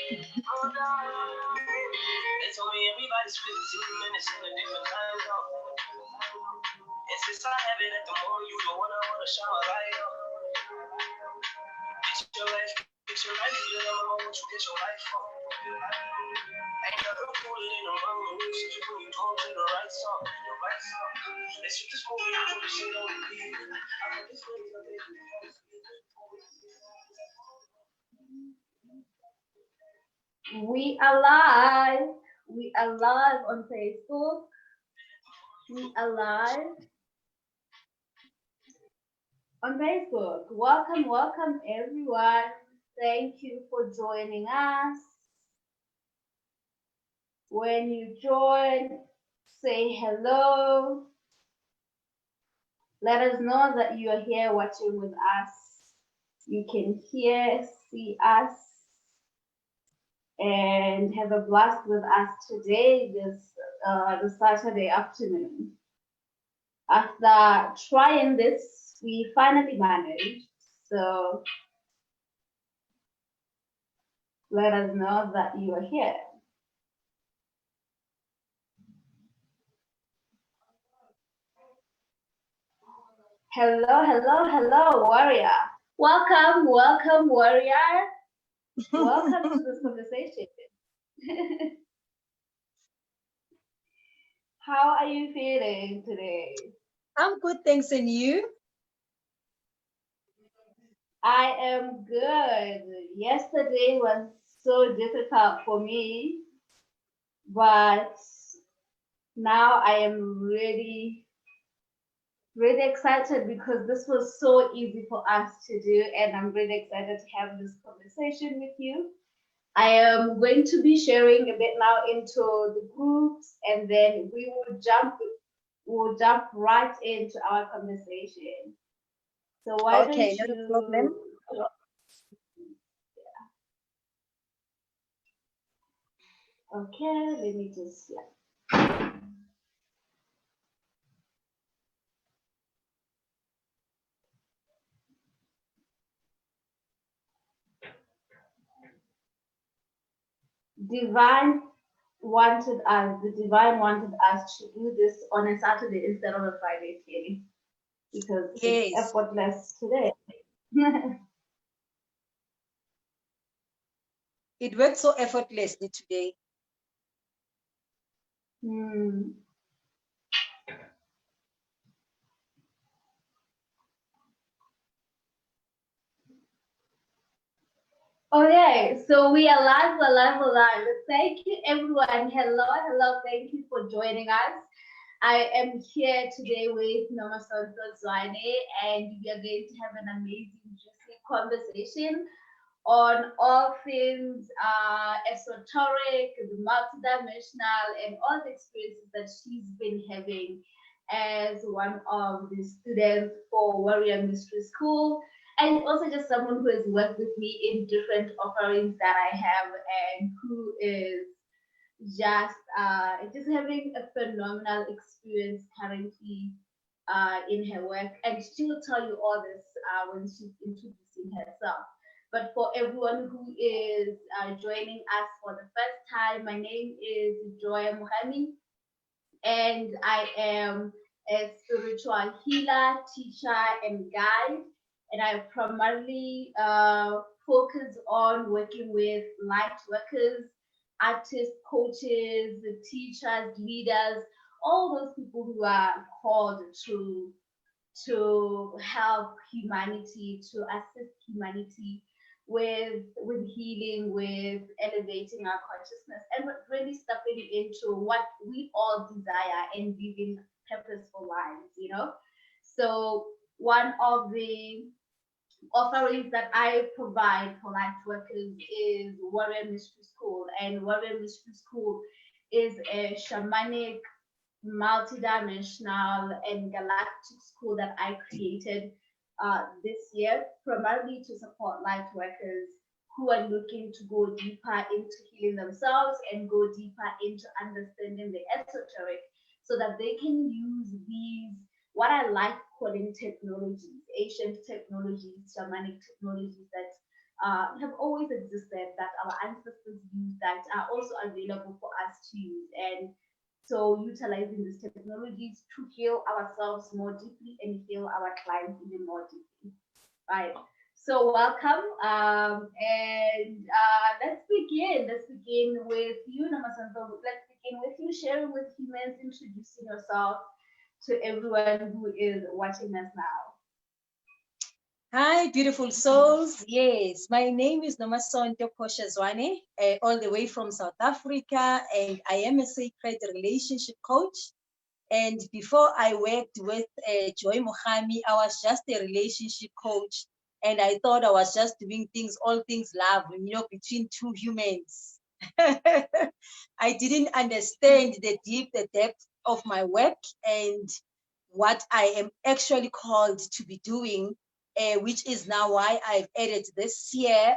They told me everybody's 15 minutes in a different time zone. And since I have it at the moment, you don't wanna shower right up. Get your life, you never know what you get your life from. Ain't nothing cooler than the wrong music when you talk to the right song. Let's shoot this movie and put this shit on repeat. I heard this movie on We are live. We are live on Facebook. We are live on Facebook. Welcome, welcome everyone. Thank you for joining us. When you join, say hello. Let us know that you are here watching with us. You can hear, see us, and have a blast with us today, this Saturday afternoon. After trying this, we finally managed. So let us know that you are here. Hello, hello, hello, warrior. Welcome, welcome, warrior. Welcome to this conversation. How are you feeling today? I'm good, thanks, and you? I am good. Yesterday was so difficult for me, but now I am really excited because this was so easy for us to do, and I'm really excited to have this conversation with you. I am going to be sharing a bit now into the groups, and then we will jump right into our conversation. So why don't you? Not a problem. Okay, let me just the divine wanted us to do this on a Saturday instead of a Friday, Kelly, because it's effortless today. It worked so effortlessly today. Okay, so we are live, we're live. Thank you, everyone. Hello, thank you for joining us. I am here today with Nomasonto Zwane, and we are going to have an amazing, juicy conversation on all things esoteric, the multidimensional, and all the experiences that she's been having as one of the students for Warrior Mystery School, and also just someone who has worked with me in different offerings that I have, and who is just having a phenomenal experience currently in her work, and she will tell you all this when she's introducing herself. But for everyone who is joining us for the first time, my name is Joya Muhami, and I am a spiritual healer, teacher, and guide. And I primarily focus on working with light workers, artists, coaches, teachers, leaders, all those people who are called to help humanity, to assist humanity with healing, with elevating our consciousness, and really stepping into what we all desire and living purposeful lives, you know. So one of the offerings that I provide for light workers is Warrior Mystery School, and Warrior Mystery School is a shamanic, multidimensional, and galactic school that I created this year, primarily to support light workers who are looking to go deeper into healing themselves and go deeper into understanding the esoteric, so that they can use these, what I like calling technologies, ancient technologies, shamanic technologies that have always existed, that our ancestors used, that are also available for us to use. And so utilizing these technologies to heal ourselves more deeply and heal our clients even more deeply. Right. So welcome. Let's begin. Let's begin with you, Nomasonto. Let's begin with you sharing with humans, introducing yourself to everyone who is watching us now. Hi, beautiful souls. Yes, my name is Nomasonto Portia Zwane, all the way from South Africa, and I am a sacred relationship coach. And before I worked with Joy Mohami, I was just a relationship coach, and I thought I was just doing things, all things love, between two humans. I didn't understand the depth of my work and what I am actually called to be doing, which is now why I've added this year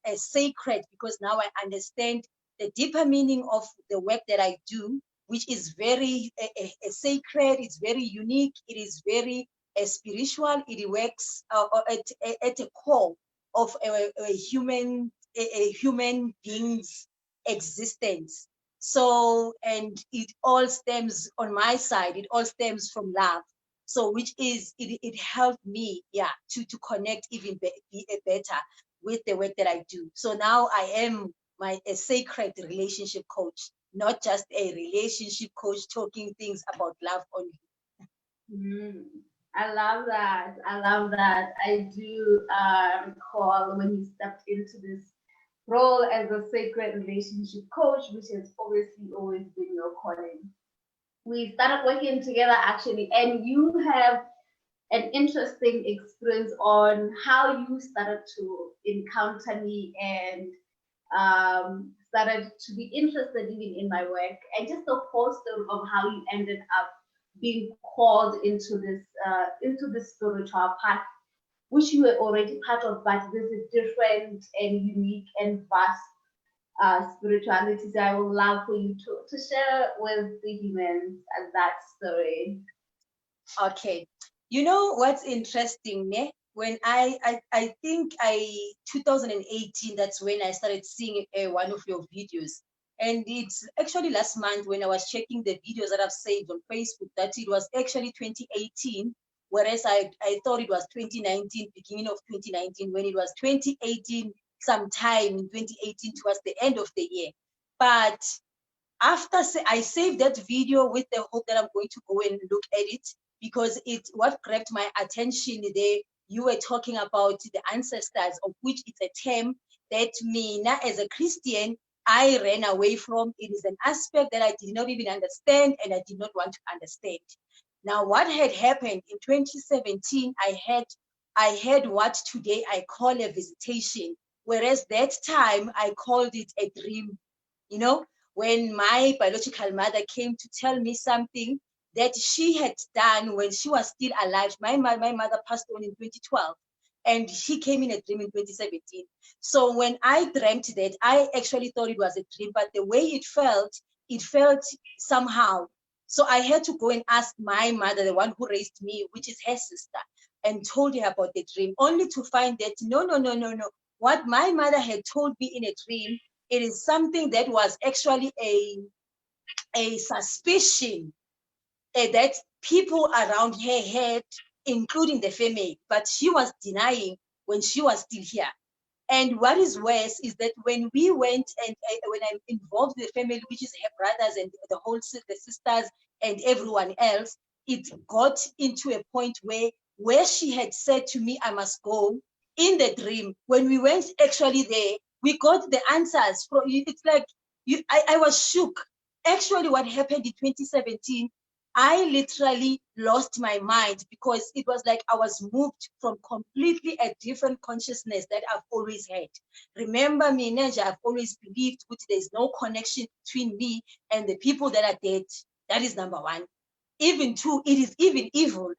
a sacred, because now I understand the deeper meaning of the work that I do, which is very sacred. It's very unique. It is very spiritual. It works at a core of a human being's existence. So, and it all stems on my side, it all stems from love. So, which is, it helped me, to connect even better with the work that I do. So now I am a sacred relationship coach, not just a relationship coach talking things about love only. I love that. I love that. I do recall when you stepped into this role as a sacred relationship coach, which has obviously always been your calling. We started working together actually, and you have an interesting experience on how you started to encounter me and started to be interested even in my work, and just the whole story of how you ended up being called into this spiritual path, which you were already part of, but this is different and unique and vast spirituality. So I would love for you to share with the humans that story. Okay. You know what's interesting, ne? When I think 2018, that's when I started seeing one of your videos. And it's actually last month when I was checking the videos that I've saved on Facebook that it was actually 2018, whereas I thought it was 2019, beginning of 2019, when it was 2018, sometime in 2018 towards the end of the year. But after I saved that video with the hope that I'm going to go and look at it, because it's what grabbed my attention there. You were talking about the ancestors, of which it's a term that me, now as a Christian, I ran away from. It is an aspect that I did not even understand and I did not want to understand. Now, what had happened in 2017, I had what today I call a visitation, whereas that time I called it a dream. You know, when my biological mother came to tell me something that she had done when she was still alive. My mother passed on in 2012, and she came in a dream in 2017. So when I dreamt that, I actually thought it was a dream, but the way it felt somehow. So I had to go and ask my mother, the one who raised me, which is her sister, and told her about the dream, only to find that no. What my mother had told me in a dream, it is something that was actually a suspicion that people around her had, including the family, but she was denying when she was still here. And what is worse is that when we went and when I involved the family, which is her brothers and the sisters and everyone else, it got into a point where she had said to me, I must go. In the dream, when we went actually there, we got the answers from you. It's like I was shook. Actually, what happened in 2017, I literally lost my mind because it was like I was moved from completely a different consciousness that I've always had. Remember me, Neja, I've always believed that there's no connection between me and the people that are dead. That is number one. Even two, it is even evil.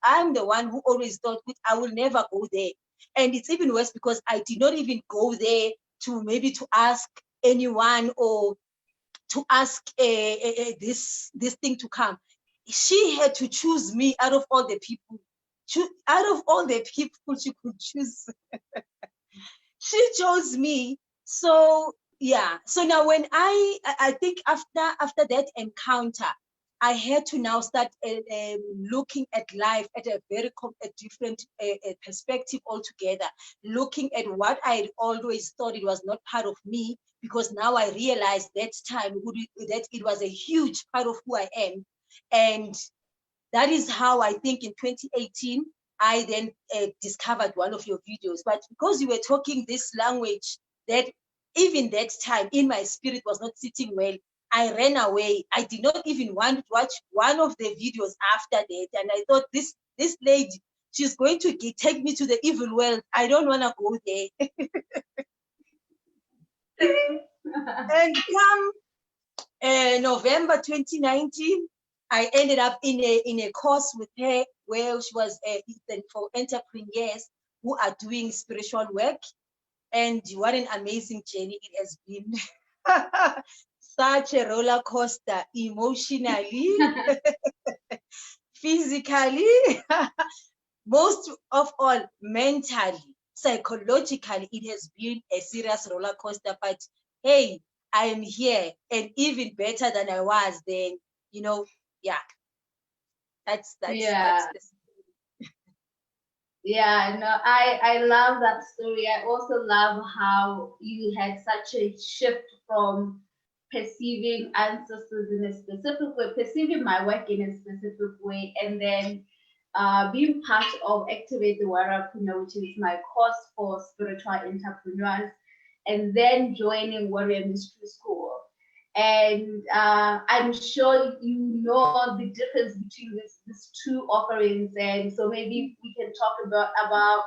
I'm the one who always thought I will never go there. And it's even worse because I did not even go there to ask anyone or to ask this thing to come. She had to choose me out of all the people. Out of all the people she could choose. she chose me. So yeah. So now when I think after that encounter, I had to now start looking at life at a very a different perspective altogether, looking at what I always thought it was not part of me, because now I realized that time that it was a huge part of who I am. And that is how I think in 2018, I then discovered one of your videos. But because you were talking this language that even that time in my spirit was not sitting well, I ran away. I did not even want to watch one of the videos after that. And I thought, this lady, she's going to take me to the evil world. I don't want to go there. And come November 2019, I ended up in a course with her where she was for entrepreneurs who are doing spiritual work. And what an amazing journey it has been. Such a roller coaster, emotionally, physically, most of all, mentally, psychologically, it has been a serious roller coaster. But hey, I am here and even better than I was then. You know, yeah. That's Yeah. the Yeah, no, I love that story. I also love how you had such a shift from perceiving ancestors in a specific way, perceiving my work in a specific way, and then being part of Activate the Warriorpreneur, which is my course for spiritual entrepreneurs, and then joining Warrior Mystery School. And I'm sure you know the difference between these two offerings. And so maybe we can talk about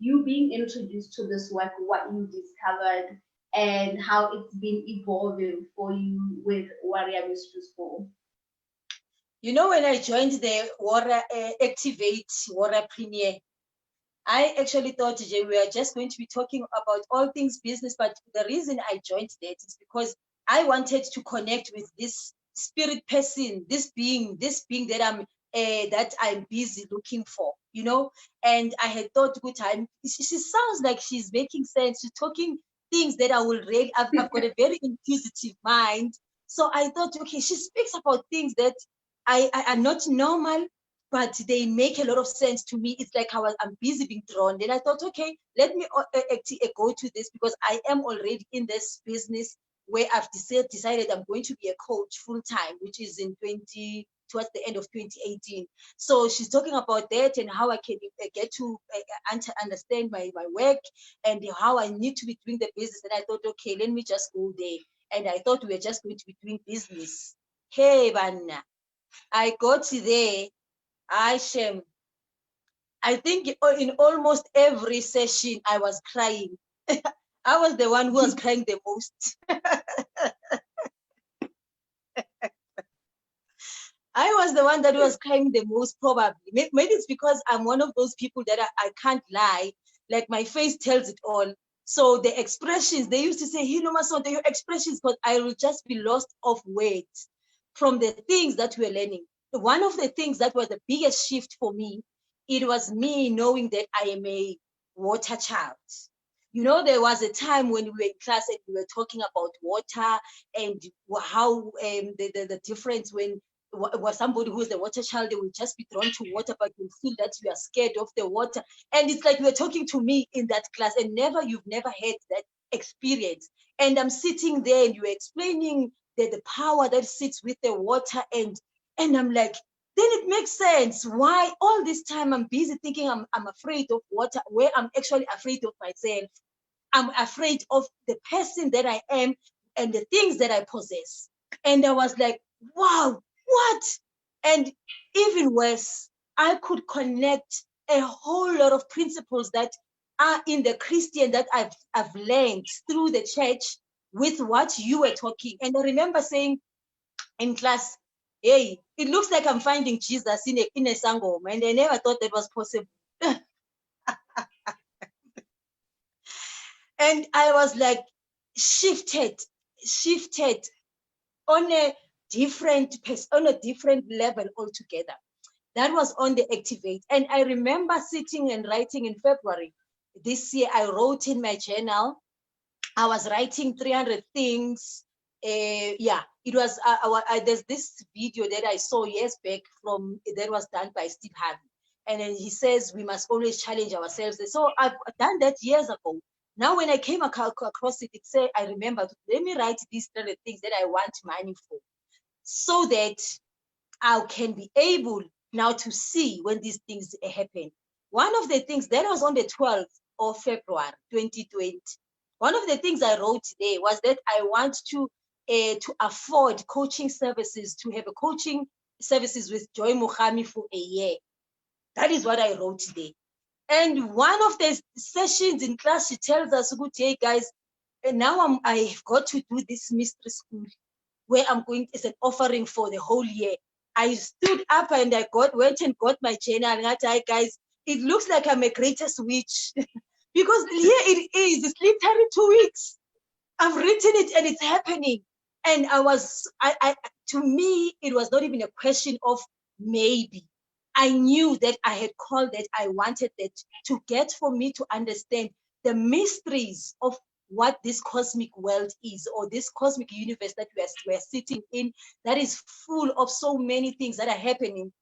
you being introduced to this work, what you discovered, and how it's been evolving for you with Warrior Mystery School. You know, when I joined the Warrior Activate Warriorpreneur, I actually thought, Jay, we are just going to be talking about all things business. But the reason I joined that is because I wanted to connect with this spirit person, this being that I'm busy looking for, you know. And I had thought, good time. She sounds like she's making sense. She's talking things that I will read. I've got a very inquisitive mind. So I thought, okay, she speaks about things that I are not normal, but they make a lot of sense to me. It's like I'm busy being drawn. Then I thought, okay, let me go to this, because I am already in this business where I've decided I'm going to be a coach full time, which is towards the end of 2018. So she's talking about that and how I can get to understand my work and how I need to be doing the business. And I thought, okay, let me just go there. And I thought we were just going to be doing business. Hey, Vanna, I got there. I think in almost every session I was crying. I was the one who was crying the most. I was the one that was crying the most, probably. Maybe it's because I'm one of those people that I can't lie. Like, my face tells it all. So the expressions, they used to say, hey, Nomasonto, your expressions, but I will just be lost of words from the things that we're learning. One of the things that was the biggest shift for me, it was me knowing that I am a water child. You know, there was a time when we were in class and we were talking about water and how the difference when somebody who is the water child, they will just be drawn to water, but you feel that you are scared of the water. And it's like you were talking to me in that class, and you've never had that experience. And I'm sitting there and you're explaining the power that sits with the water, and I'm like, then it makes sense why all this time I'm busy thinking I'm afraid of water, where I'm actually afraid of myself. I'm afraid of the person that I am and the things that I possess. And I was like, wow, what? And even worse, I could connect a whole lot of principles that are in the Christian that I've learned through the church with what you were talking. And I remember saying in class, hey, it looks like I'm finding Jesus in a sangoma, and I never thought that was possible. And I was like shifted on a different level altogether. That was on the Activate. And I remember sitting and writing in February. this year I wrote in my journal. I was writing 300 things. Yeah, it was. There's this video that I saw years back that was done by Steve Harvey, and then he says we must always challenge ourselves. So I've done that years ago. Now, when I came across it, it said, I remembered, let me write these 300 things that I want money for, so that I can be able now to see when these things happen. One of the things that was on the 12th of February 2020. One of the things I wrote today was that I want to afford coaching services, to have a coaching services with Joy Muhami for a year. That is what I wrote today. And one of the sessions in class, she tells us, hey guys, and now I've got to do this mystery school where I'm going as an offering for the whole year. I stood up and I went and got my journal. And I said, guys, it looks like I'm a greatest witch. Because here it is, it's literally 2 weeks. I've written it and it's happening. And to me, it was not even a question of maybe. I knew that I had called that, I wanted that to get for me to understand the mysteries of what this cosmic world is, or this cosmic universe that we're sitting in, that is full of so many things that are happening.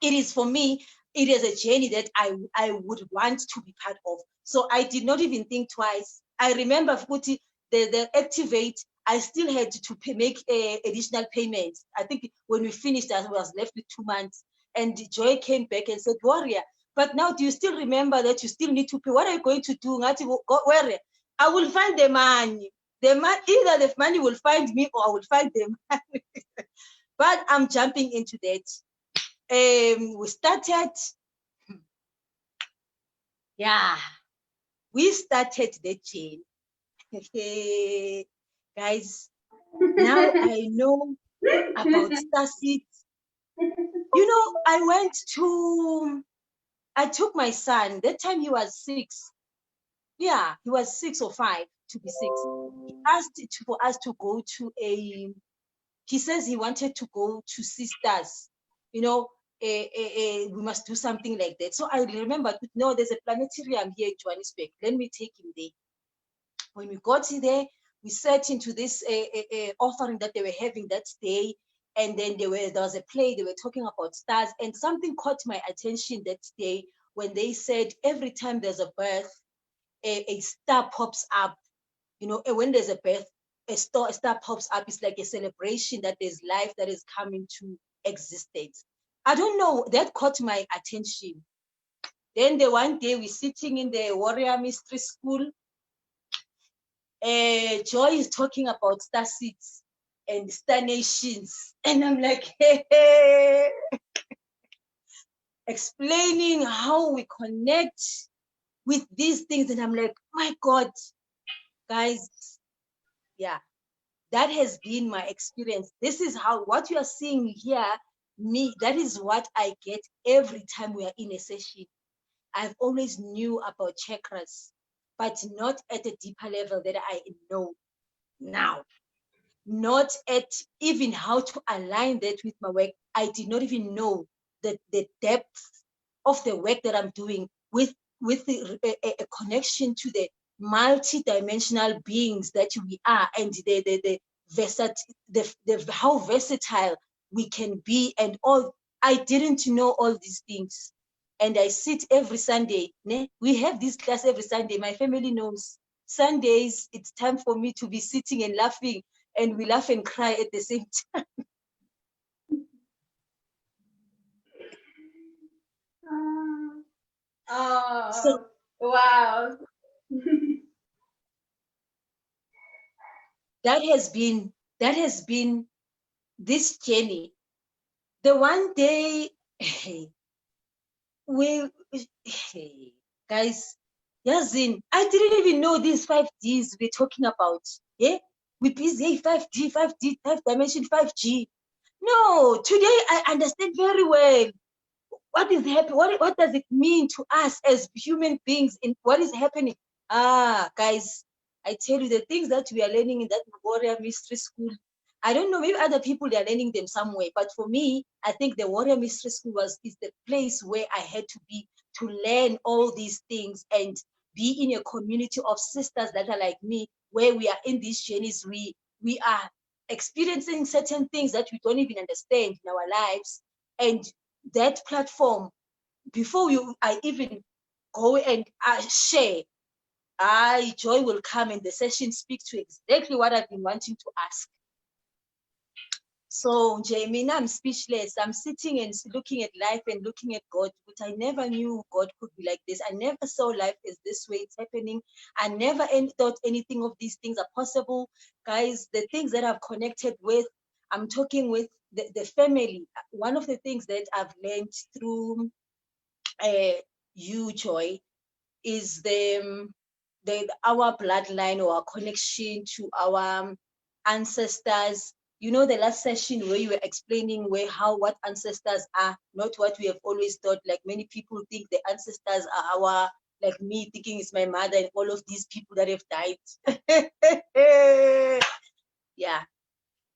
It is, for me, it is a journey that I would want to be part of. So I did not even think twice. I remember, Futi, the activate, I still had to make additional payments. I think when we finished, I was left with 2 months. And Joy came back and said, Warrior, but now do you still remember that you still need to pay? What are you going to do? Warrior, I will find the money. Either the money will find me or I will find the money. But I'm jumping into that. We started, we started the chain. Guys, now I know about star seeds. You know, I took my son, that time he was 6. Yeah, he was 6 or 5, to be 6. He asked for us to go to he says he wanted to go to sisters, you know, we must do something like that. So I remember, no, there's a planetarium here in Johannesburg. Let me take him there. When we got in there, we sat into this offering that they were having that day. And then there was a play, they were talking about stars. And something caught my attention that day when they said every time there's a birth, a star pops up. You know, and when there's a birth, a star pops up. It's like a celebration that there's life that is coming to existence. I don't know, that caught my attention. Then the one day we're sitting in the Warrior Mystery School, Joy is talking about star seeds and star nations. And I'm like, hey. Explaining how we connect with these things. And I'm like, my God, guys, yeah, that has been my experience. This is what you are seeing here, that is what I get every time we are in a session. I've always knew about chakras, but not at a deeper level that I know now. Not at even how to align that with my work. I did not even know the depth of the work that I'm doing with a connection to the multi-dimensional beings that we are, and how versatile we can be, and all. I didn't know all these things. And I sit every Sunday. We have this class every Sunday. My family knows. Sundays, it's time for me to be sitting and laughing, and we laugh and cry at the same time. So, wow. that has been this journey. The one day, guys, Yazin, I didn't even know these 5Ds we're talking about. Yeah, we busy 5D, 5D, 5 dimension, 5G. No, today I understand very well what is happening. What does it mean to us as human beings? In what is happening? Guys, I tell you, the things that we are learning in that Warrior Mystery School, I don't know, maybe other people, they are learning them somewhere. But for me, I think the Warrior Mystery School is the place where I had to be to learn all these things and be in a community of sisters that are like me, where we are in these journeys, we are experiencing certain things that we don't even understand in our lives. And that platform, before I even go and share, joy will come and the session speak to exactly what I've been wanting to ask. So, Jamie, I'm speechless. I'm sitting and looking at life and looking at God, but I never knew God could be like this. I never saw life as this way it's happening. I never thought anything of these things are possible. Guys, the things that I've connected with, I'm talking with the family. One of the things that I've learned through you, Joy, is our bloodline or our connection to our ancestors. You know, the last session where you were explaining what ancestors are, not what we have always thought. Like many people think the ancestors are like me thinking it's my mother and all of these people that have died. Yeah.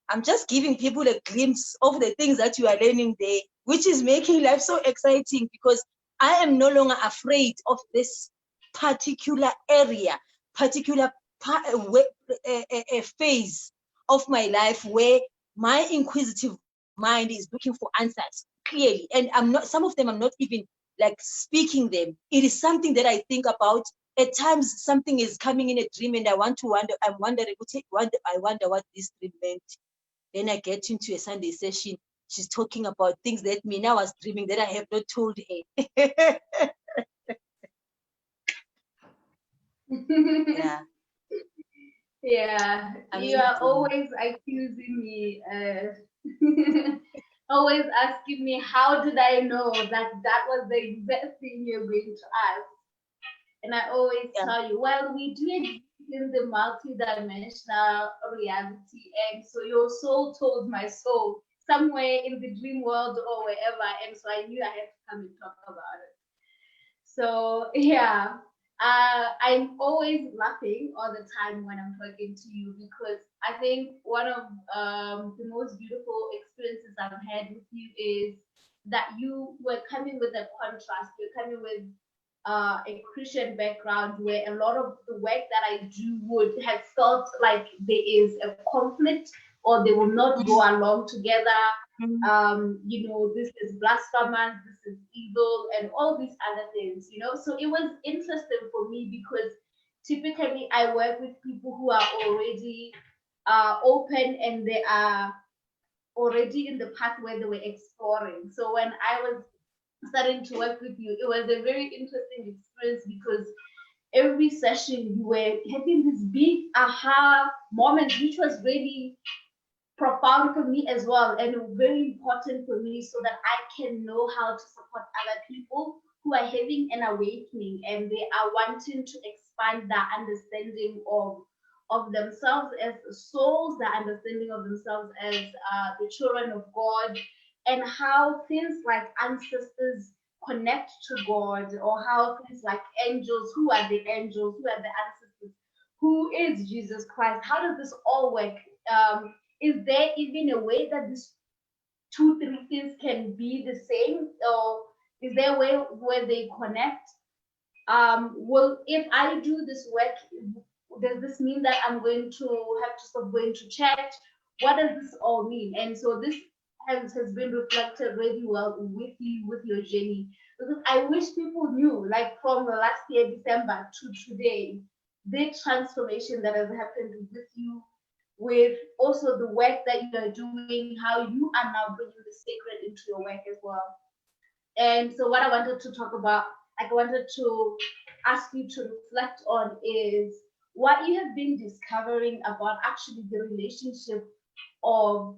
I'm just giving people a glimpse of the things that you are learning there, which is making life so exciting, because I am no longer afraid of this particular area, particular phase of my life where my inquisitive mind is looking for answers clearly. And some of them I'm not even like speaking them. It is something that I think about. At times something is coming in a dream and I wonder what this dream meant. Then I get into a Sunday session. She's talking about things that me now was dreaming that I have not told her. Yeah. Yeah, Amazing. you are always accusing me, always asking me, how did I know that was the exact thing you're going to ask? And I always tell you, well, we do exist in the multidimensional reality, and so your soul told my soul somewhere in the dream world or wherever, and so I knew I had to come and talk about it. So yeah, I'm always laughing all the time when I'm talking to you, because I think one of the most beautiful experiences I've had with you is that you were coming with a contrast. You're coming with a Christian background where a lot of the work that I do would have felt like there is a conflict or they will not go along together. This is blasphemous, this is evil, and all these other things, So it was interesting for me because typically I work with people who are already open and they are already in the path where they were exploring. So when I was starting to work with you, it was a very interesting experience because every session you were having this big aha moment, which was really profound for me as well and very important for me so that I can know how to support other people who are having an awakening and they are wanting to expand their understanding of themselves as souls, their understanding of themselves as the children of God, and how things like ancestors connect to God, or how things like angels, who are the angels, who are the ancestors, who is Jesus Christ, how does this all work? Is there even a way that these 2-3 things can be the same, or is there a way where they connect? Well, if I do this work, does this mean that I'm going to have to stop going to church? What does this all mean? And so this has been reflected really well with you, with your journey, because I wish people knew, like from the last year, December to today, the transformation that has happened with you, with also the work that you are doing, how you are now bringing the sacred into your work as well. And so what I wanted to talk about, like I wanted to ask you to reflect on, is what you have been discovering about actually the relationship of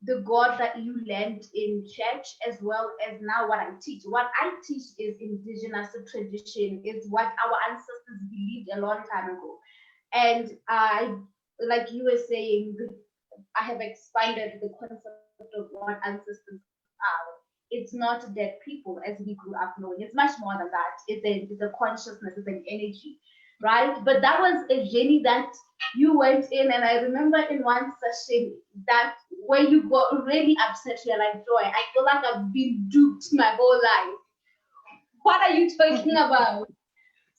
the God that you learned in church, as well as now what I teach. What I teach is indigenous tradition, is what our ancestors believed a long time ago. And I, like you were saying, I have expanded the concept of what ancestors are. It's not dead people as we grew up knowing. It's much more than that. It's a consciousness, it's an energy, right? But that was a journey that you went in, and I remember in one session that where you got really upset, you're like, Joy, I feel like I've been duped my whole life. What are you talking about?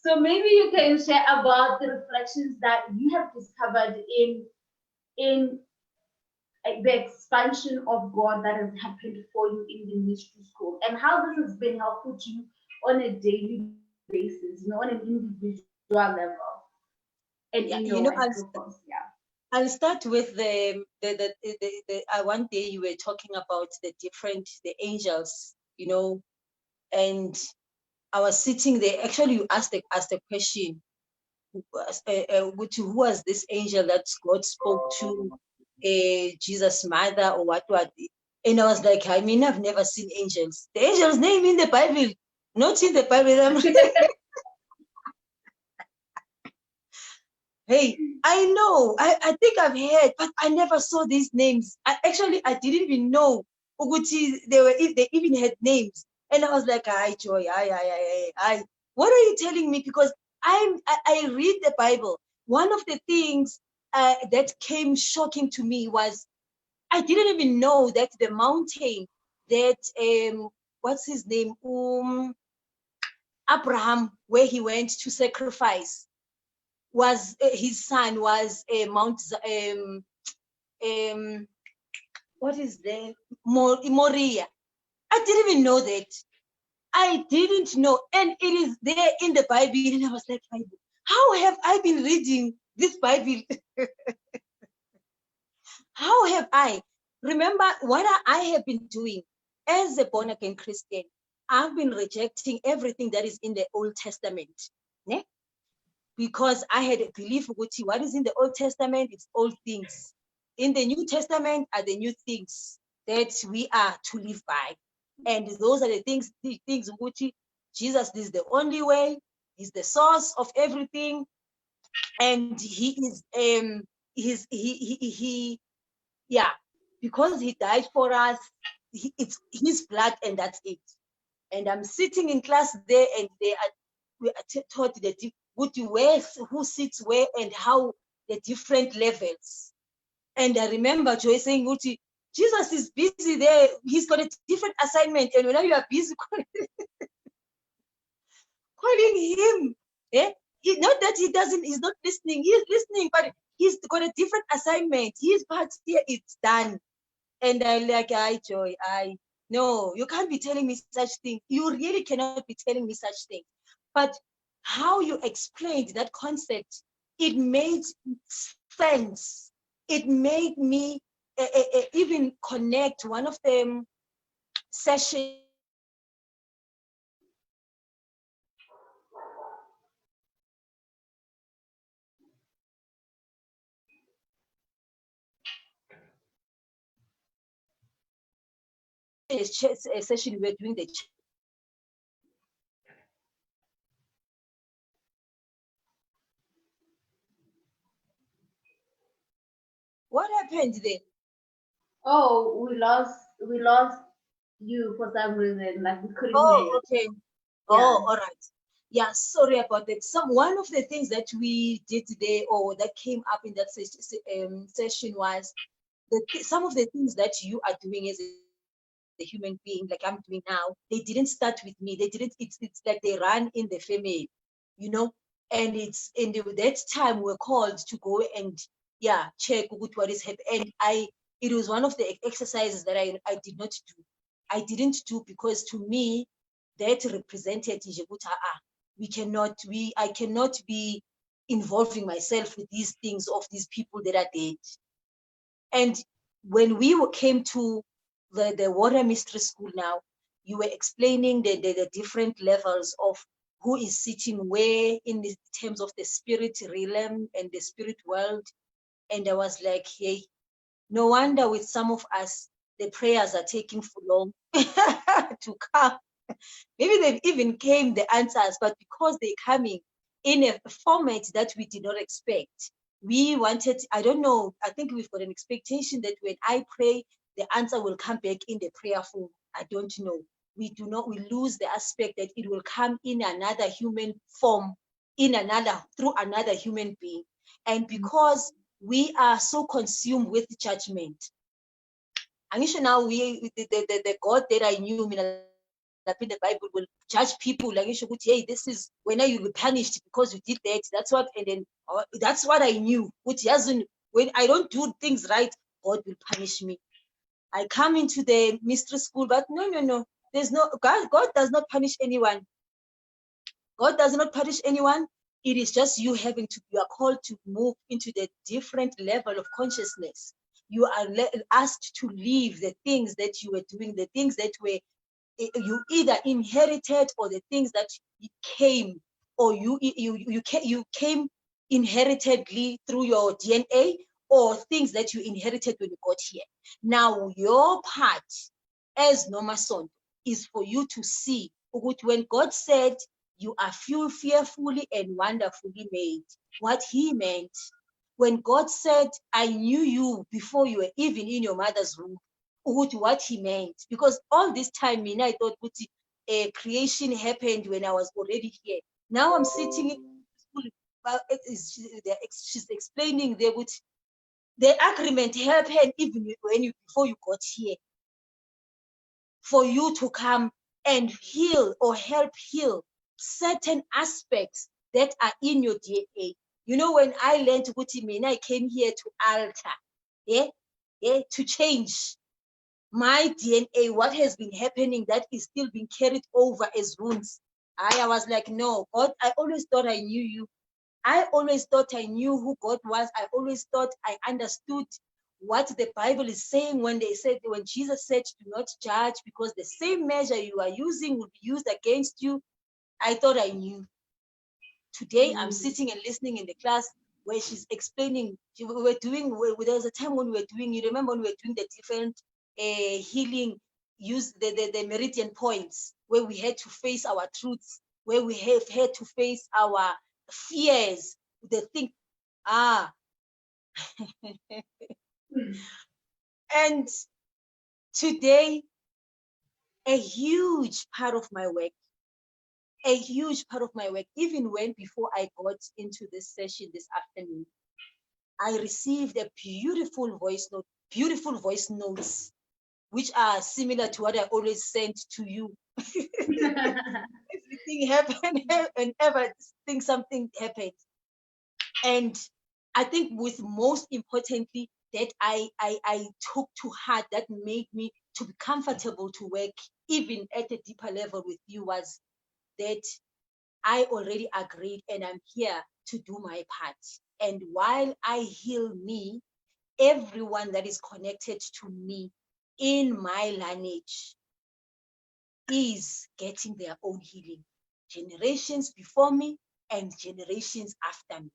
So maybe you can share about the reflections that you have discovered in the expansion of God that has happened for you in the mystery school, and how this has been helpful to you on a daily basis, on an individual level, and Yeah, in you your know, life, of course. Yeah. I'll start with one day you were talking about the angels, and I was sitting there. Actually, you asked a question, who was this angel that God spoke to, Jesus' mother, or what? And I was like, I mean, I've never seen angels. The angel's name in the Bible, not in the Bible. Hey, I know. I think I've heard, but I never saw these names. I didn't even know Uguti, they even had names. And I was like, "Hi, Joy, I. What are you telling me?" Because I read the Bible. One of the things that came shocking to me was I didn't even know that the mountain that what's his name? Abraham, where he went to sacrifice, was his son was Mount what is there, Moriah. I didn't even know that. I didn't know, and it is there in the Bible. And I was like, Bible, how have I been reading this Bible? How have I? Remember what I have been doing as a born again Christian. I've been rejecting everything that is in the Old Testament. Yeah? Because I had a belief what is in the Old Testament, it's old things. In the New Testament are the new things that we are to live by. And those are the things which Jesus is the only way, he's the source of everything, and he is yeah, because he died for us, it's his blood, and that's it. And I'm sitting in class there, and we are taught who sits where and how the different levels. And I remember Joy saying, Jesus is busy there. He's got a different assignment. And when you are busy calling him, not that he's not listening. He is listening, but he's got a different assignment. His part here, it's done. And I like, Joy, no, you can't be telling me such things. You really cannot be telling me such things. But how you explained that concept, it made sense. It made me even connect one of them sessions session we were doing the what happened there? Oh, we lost you for some reason. Like we couldn't hear you. Okay. Yeah. Oh, all right. Yeah, sorry about that. One of the things that we did today, or that came up in that session, was some of the things that you are doing as a human being, like I'm doing now. They didn't start with me. They didn't. It's like they ran in the family, And it's in that time we're called to go and check what is happening. And it was one of the exercises that I did not do. I didn't do because to me that represented I cannot be involving myself with these things of these people that are dead. And when we came to the water mystery school now, you were explaining the different levels of who is sitting where in the terms of the spirit realm and the spirit world. And I was like, hey, no wonder with some of us, the prayers are taking for long to come. Maybe they've even came the answers, but because they're coming in a format that we did not expect, we wanted, I don't know, I think we've got an expectation that when I pray, the answer will come back in the prayer form. I don't know. We lose the aspect that it will come in another human form, through another human being. And because we are so consumed with judgment, and now the God that I knew, like in the Bible will judge people like, hey, this is when you will be punished because you did that. That's what, and then that's what I knew. Which hasn't, when I don't do things right, God will punish me. I come into the mystery school, but no. There's no God. God does not punish anyone. God does not punish anyone. It is just you you are called to move into the different level of consciousness. You are asked to leave the things that you were doing, the things that were you either inherited, or the things that you came, or you came inheritedly through your DNA, or things that you inherited when you got here. Now your part as Nomasonto is for you to see when God said you are fearfully and wonderfully made, what he meant. When God said, I knew you before you were even in your mother's womb, what he meant. Because all this time, I thought creation happened when I was already here. Now I'm sitting in school, she's explaining the agreement happened even before you got here, for you to come and heal or help heal certain aspects that are in your DNA. You know, when I learned Gutimina, I came here to alter, to change my DNA, what has been happening that is still being carried over as wounds. I was like, no, God, I always thought I knew you. I always thought I knew who God was. I always thought I understood what the Bible is saying when Jesus said, do not judge, because the same measure you are using will be used against you. I thought I knew. Today, I'm sitting and listening in the class where she's explaining, there was a time when we were doing, you remember when we were doing the different healing, use the meridian points, where we had to face our truths, where we have had to face our fears, the thing. And today, a huge part of my work, even when before I got into this session this afternoon, I received a beautiful voice notes, which are similar to what I always sent to you. Everything happened, whenever something happened. And I think with most importantly, that I took to heart, that made me to be comfortable to work even at a deeper level with you, was that I already agreed and I'm here to do my part. And while I heal me, everyone that is connected to me in my lineage is getting their own healing. Generations before me and generations after me.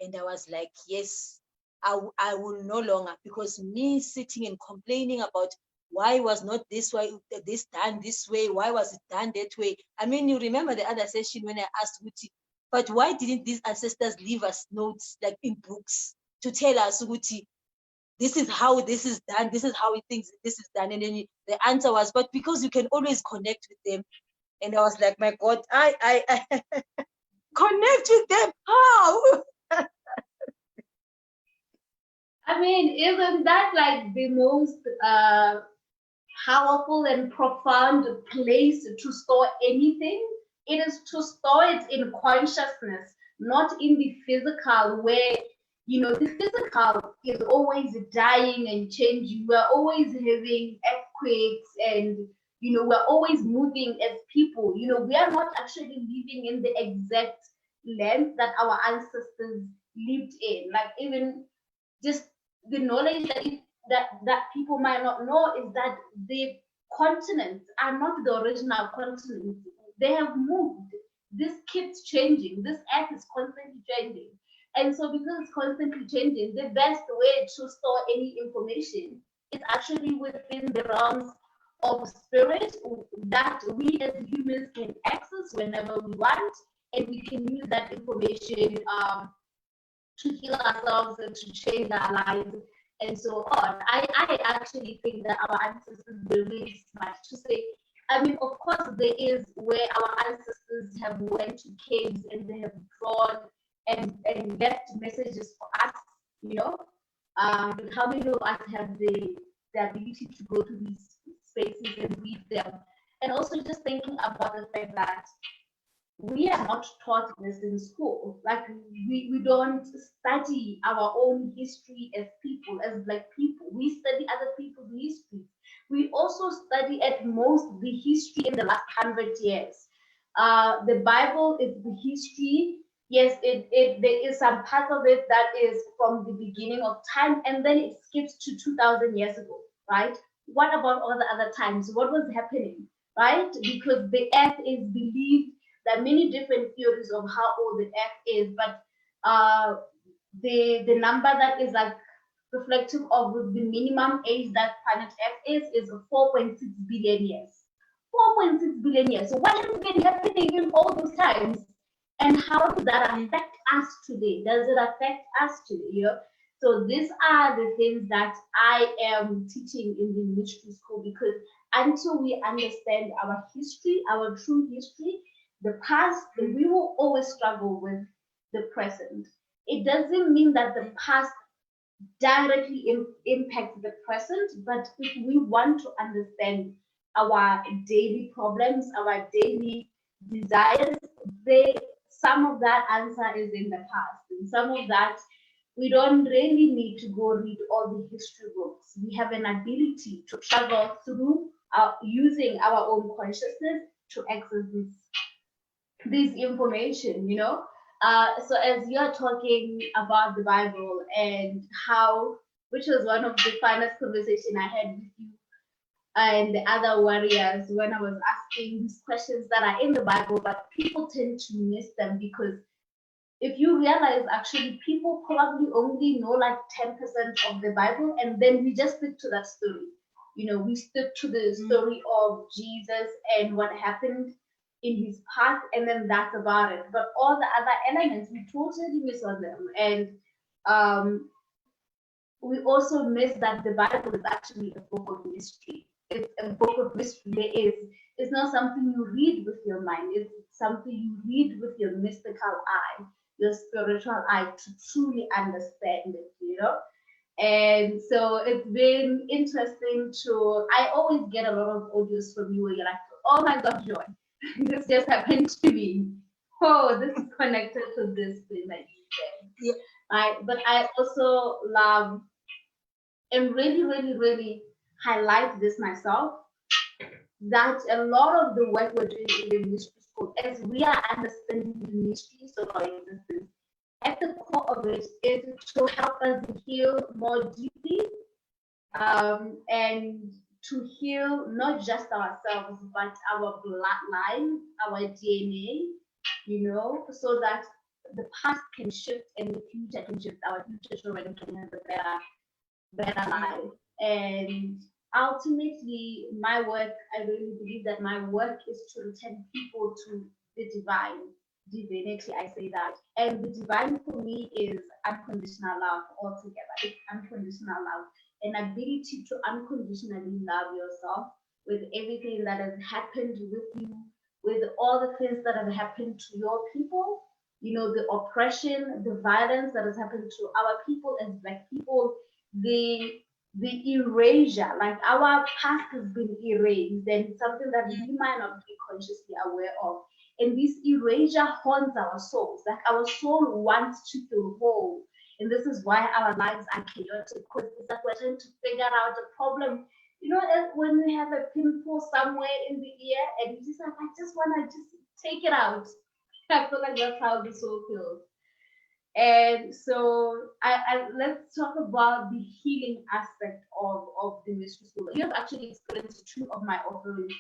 And I was like, yes, I will no longer, because me sitting and complaining about why was not this done this way, why was it done that way? I mean, you remember the other session when I asked Guti, but why didn't these ancestors leave us notes like in books to tell us, Guti, this is how this is done, this is how he thinks this is done? And then the answer was, but because you can always connect with them. And I was like, my God, I connect with them, how? I mean, isn't that like the most powerful and profound place to store anything? It is to store it in consciousness, not in the physical, where, the physical is always dying and changing. We're always having earthquakes and, we're always moving as people. We are not actually living in the exact land that our ancestors lived in. Like, even just the knowledge that people might not know is that the continents are not the original continents. They have moved. This keeps changing. This earth is constantly changing. And so because it's constantly changing, the best way to store any information is actually within the realms of spirit that we as humans can access whenever we want, and we can use that information to heal ourselves and to change our lives and so on. I actually think that our ancestors were really smart to say, I mean, of course, there is where our ancestors have went to caves and they have drawn and left messages for us, but how many of us have the ability to go to these spaces and read them? And also just thinking about the fact that we are not taught this in school. Like we don't study our own history as people, as Black people. We study other people's history. We also study at most the history in the last 100 years. The Bible is the history. Yes, there is some part of it that is from the beginning of time, and then it skips to 2,000 years ago, right? What about all the other times? What was happening, right? Because the earth is believed, there are many different theories of how old the earth is, but the number that is like reflective of the minimum age that planet Earth is 4.6 billion years. 4.6 billion years. So what has been happening in all those times? And how does that affect us today? Does it affect us today? You know? So these are the things that I am teaching in the ministry school, because until we understand our history, our true history, the past, we will always struggle with the present. It doesn't mean that the past directly impacts the present, but if we want to understand our daily problems, our daily desires, some of that answer is in the past, and some of that we don't really need to go read all the history books. We have an ability to travel through using our own consciousness to access this information, you know. So as you're talking about the Bible and how, which was one of the finest conversation I had with you and the other warriors, when I was asking these questions that are in the Bible, but people tend to miss them, because if you realize, actually people probably only know like 10% of the Bible, and then we just stick to that story. You know, we stick to the story of Jesus and what happened in his past, and then that's about it. But all the other elements, we totally miss on them. And we also miss that the Bible is actually a book of mystery. It's a book of mystery. It's not something you read with your mind. It's something you read with your mystical eye, your spiritual eye, to truly understand it, you know? And so it's been interesting I always get a lot of audios from you where you're like, oh my God, Joy, this just happened to me. Oh, this is connected to this thing that you said. Yeah. Right? But I also love and really, really, really highlight this myself, that a lot of the work we're doing in the ministry school, as we are understanding the mysteries of our existence, at the core of it is to help us heal more deeply, and to heal not just ourselves, but our bloodline, our DNA, you know, so that the past can shift and the future can shift. Our future children can have a better life. And ultimately, my work, I really believe that my work is to return people to the divinity, I say that. And the divine for me is unconditional love altogether. It's unconditional love, an ability to unconditionally love yourself with everything that has happened with you, with all the things that have happened to your people, you know, the oppression, the violence that has happened to our people as Black people, the erasure, like our past has been erased, and something that we might not be consciously aware of. And this erasure haunts our souls. Like our soul wants to feel whole. And this is why our lives are chaotic, because it's like we're trying to figure out a problem. You know, when we have a pimple somewhere in the ear, and you just like, I just want to just take it out. I feel like that's how the soul feels. And so let's talk about the healing aspect of the mystery school. You have actually experienced 2 of my offerings.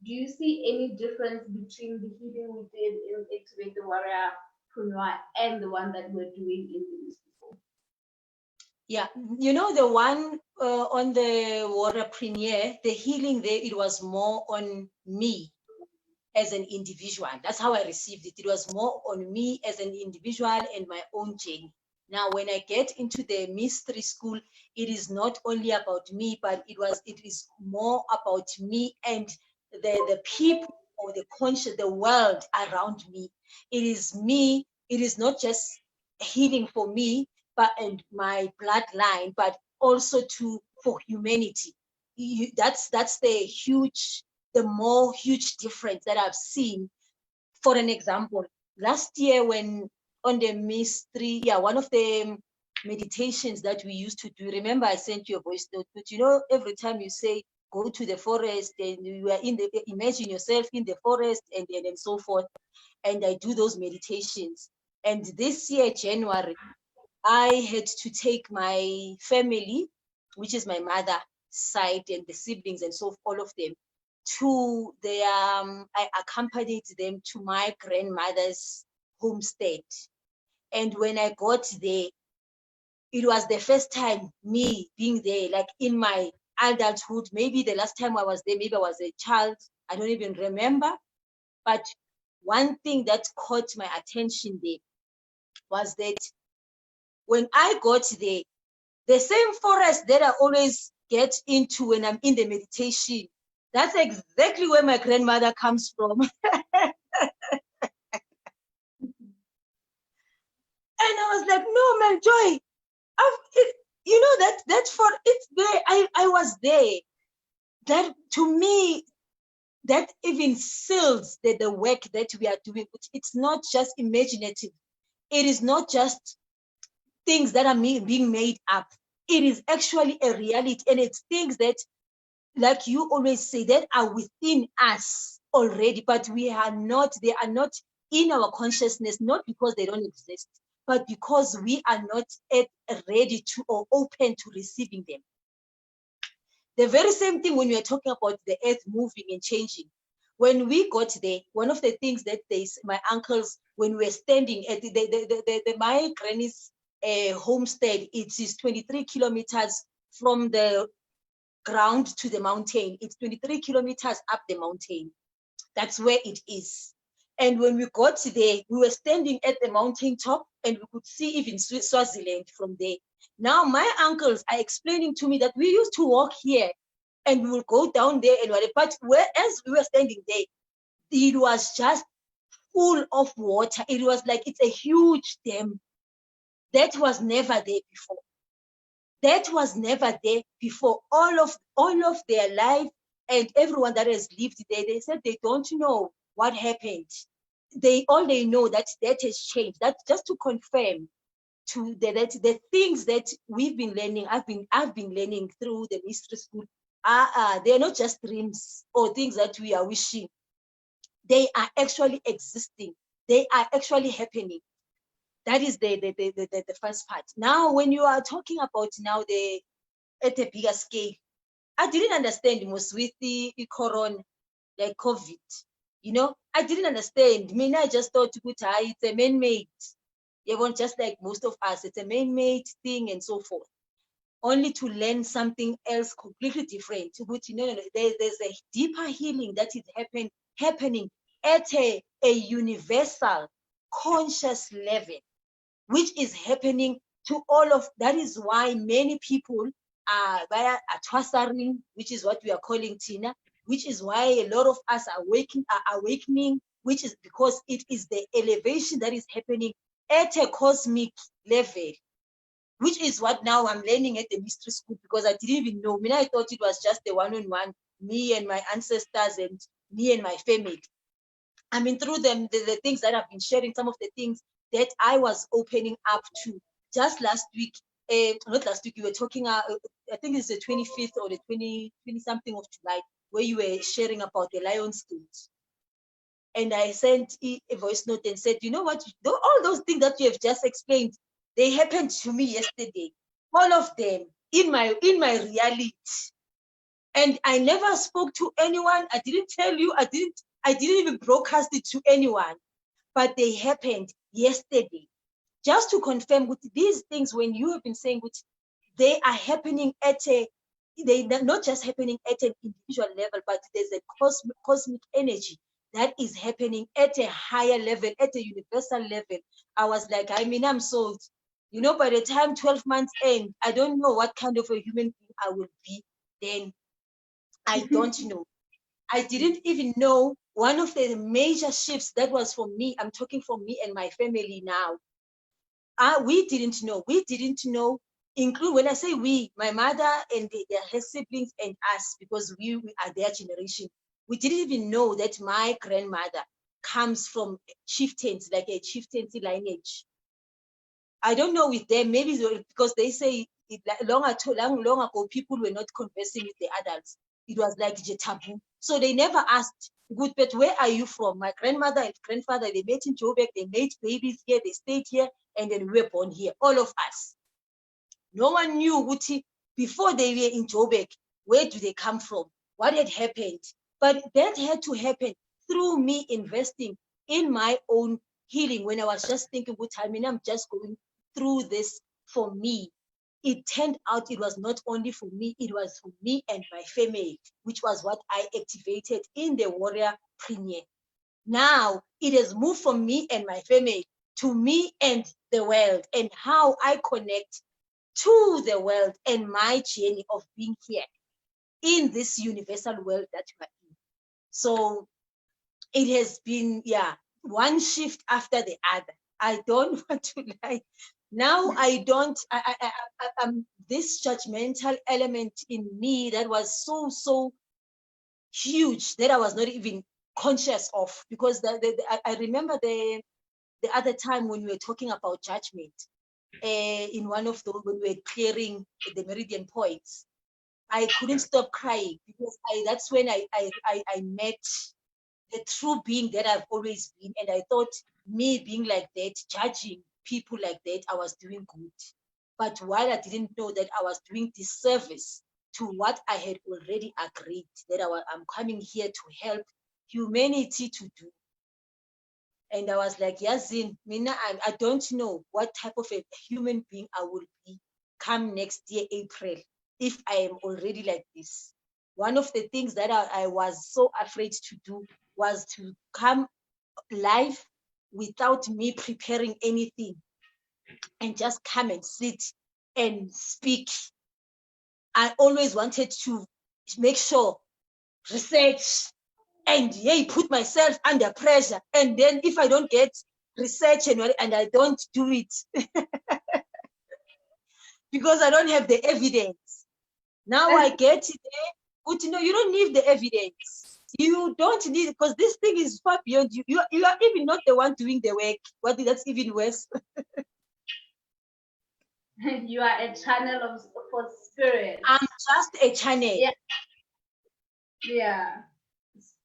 Do you see any difference between the healing we did in Activate the Warrior Pranua and the one that we're doing in the mystery school? Yeah, you know, the one on the Warrior Premier, the healing there, it was more on me as an individual. That's how I received it. It was more on me as an individual and my own journey. Now, when I get into the mystery school, it is not only about me, but it is more about me and the people or the conscious, the world around me. It is me. It is not just healing for me, but and my bloodline, but also for humanity. That's the huge the more huge difference that I've seen. For an example, last year when on the mystery, one of the meditations that we used to do, remember I sent you a voice note, but you know, every time you say, go to the forest and you are imagine yourself in the forest and so forth. And I do those meditations. And this year, January, I had to take my family, which is my mother's side and the siblings and so all of them, to the I accompanied them to my grandmother's homestead. And when I got there, it was the first time me being there, like in my adulthood. Maybe the last time I was there, maybe I was a child, I don't even remember. But one thing that caught my attention there was that when I got there, the same forest that I always get into when I'm in the meditation, that's exactly where my grandmother comes from. And I was like, no, man, Joy, you know that for it's there. I was there. That to me, that even seals the work that we are doing. It's not just imaginative. It is not just things that are being made up. It is actually a reality, and it's things that, like you always say, that are within us already, but they are not in our consciousness, not because they don't exist, but because we are not ready to or open to receiving them. The very same thing when we are talking about the earth moving and changing. When we got there, one of the things that my uncles, when we were standing at my granny's homestead, it is 23 kilometers from the ground to the mountain. It's 23 kilometers up the mountain. That's where it is. And when we got there, we were standing at the mountain top and we could see even Swaziland from there. Now my uncles are explaining to me that we used to walk here and we will go down there and whatever. But whereas we were standing there, it was just full of water. It was like it's a huge dam that was never there before. That was never there before. All of their life and everyone that has lived there, they said they don't know what happened. They know that has changed. That's just to confirm to that the things that we've been learning, I've been learning through the mystery school, they're not just dreams or things that we are wishing. They are actually existing. They are actually happening. That is the first part. Now, when you are talking about now at a bigger scale, I didn't understand most with the corona, like COVID. You know, I didn't understand. I mean, I just thought it's a man-made. Everyone, just like most of us, it's a man-made thing and so forth. Only to learn something else completely different. But you know, there's a deeper healing that is happening at a universal conscious level, which is happening to all of. That is why many people are via atwasaring, which is what we are calling Tina, which is why a lot of us are awakening, which is because it is the elevation that is happening at a cosmic level, which is what now I'm learning at the mystery school, because I didn't even know. I mean, I thought it was just the one-on-one, me and my ancestors and me and my family. I mean, through them, the things that I've been sharing, some of the things that I was opening up to. Just last week, not last week, you were talking, I think it's the 25th or the 20 something of July, where you were sharing about the Lion's Gate. And I sent a voice note and said, you know what, all those things that you have just explained, they happened to me yesterday. All of them in my reality. And I never spoke to anyone. I didn't tell you, I didn't even broadcast it to anyone, but they happened yesterday. Just to confirm with these things, when you have been saying, which they are happening they're not just happening at an individual level, but there's a cosmic energy that is happening at a higher level, at a universal level. I was like, I mean, I'm sold. You know, by the time 12 months end, I don't know what kind of a human being I will be then. I don't know. I didn't even know. One of the major shifts that was for me, I'm talking for me and my family now. We didn't know, include when I say we, my mother and her siblings and us, because we are their generation. We didn't even know that my grandmother comes from chieftains, like a chieftaincy lineage. I don't know with them, maybe because they say long ago, people were not conversing with the adults. It was like taboo. So they never asked, good, but where are you from? My grandmother and grandfather, they met in Joburg, they made babies here, they stayed here, and then we were born here, all of us. No one knew Uti before they were in Joburg. Where do they come from? What had happened? But that had to happen through me investing in my own healing. When I was just thinking, I mean, I'm just going through this for me. It turned out it was not only for me, it was for me and my family, which was what I activated in the Warrior Premier. Now it has moved from me and my family to me and the world, and how I connect to the world and my journey of being here in this universal world that we are in. So it has been, one shift after the other. I don't want to lie. Now I'm this judgmental element in me that was so huge that I was not even conscious of, because I remember the other time when we were talking about judgment, in one of those, when we were clearing the meridian points, I couldn't stop crying, because that's when I met the true being that I've always been. And I thought me being like that, judging people like that, I was doing good. But while I didn't know that, I was doing disservice to what I had already agreed that I'm coming here to help humanity to do. And I was like, Yazin, Mina, I don't know what type of a human being I will be come next year, April, if I am already like this. One of the things that I was so afraid to do was to come live without me preparing anything and just come and sit and speak. I always wanted to make sure, research, and put myself under pressure. And then if I don't get research and I don't do it because I don't have the evidence, now I get it there. But you don't need the evidence. You don't need it, because this thing is far beyond you. You are even not the one doing the work. That's even worse. You are a channel for spirit. I'm just a channel. Yeah.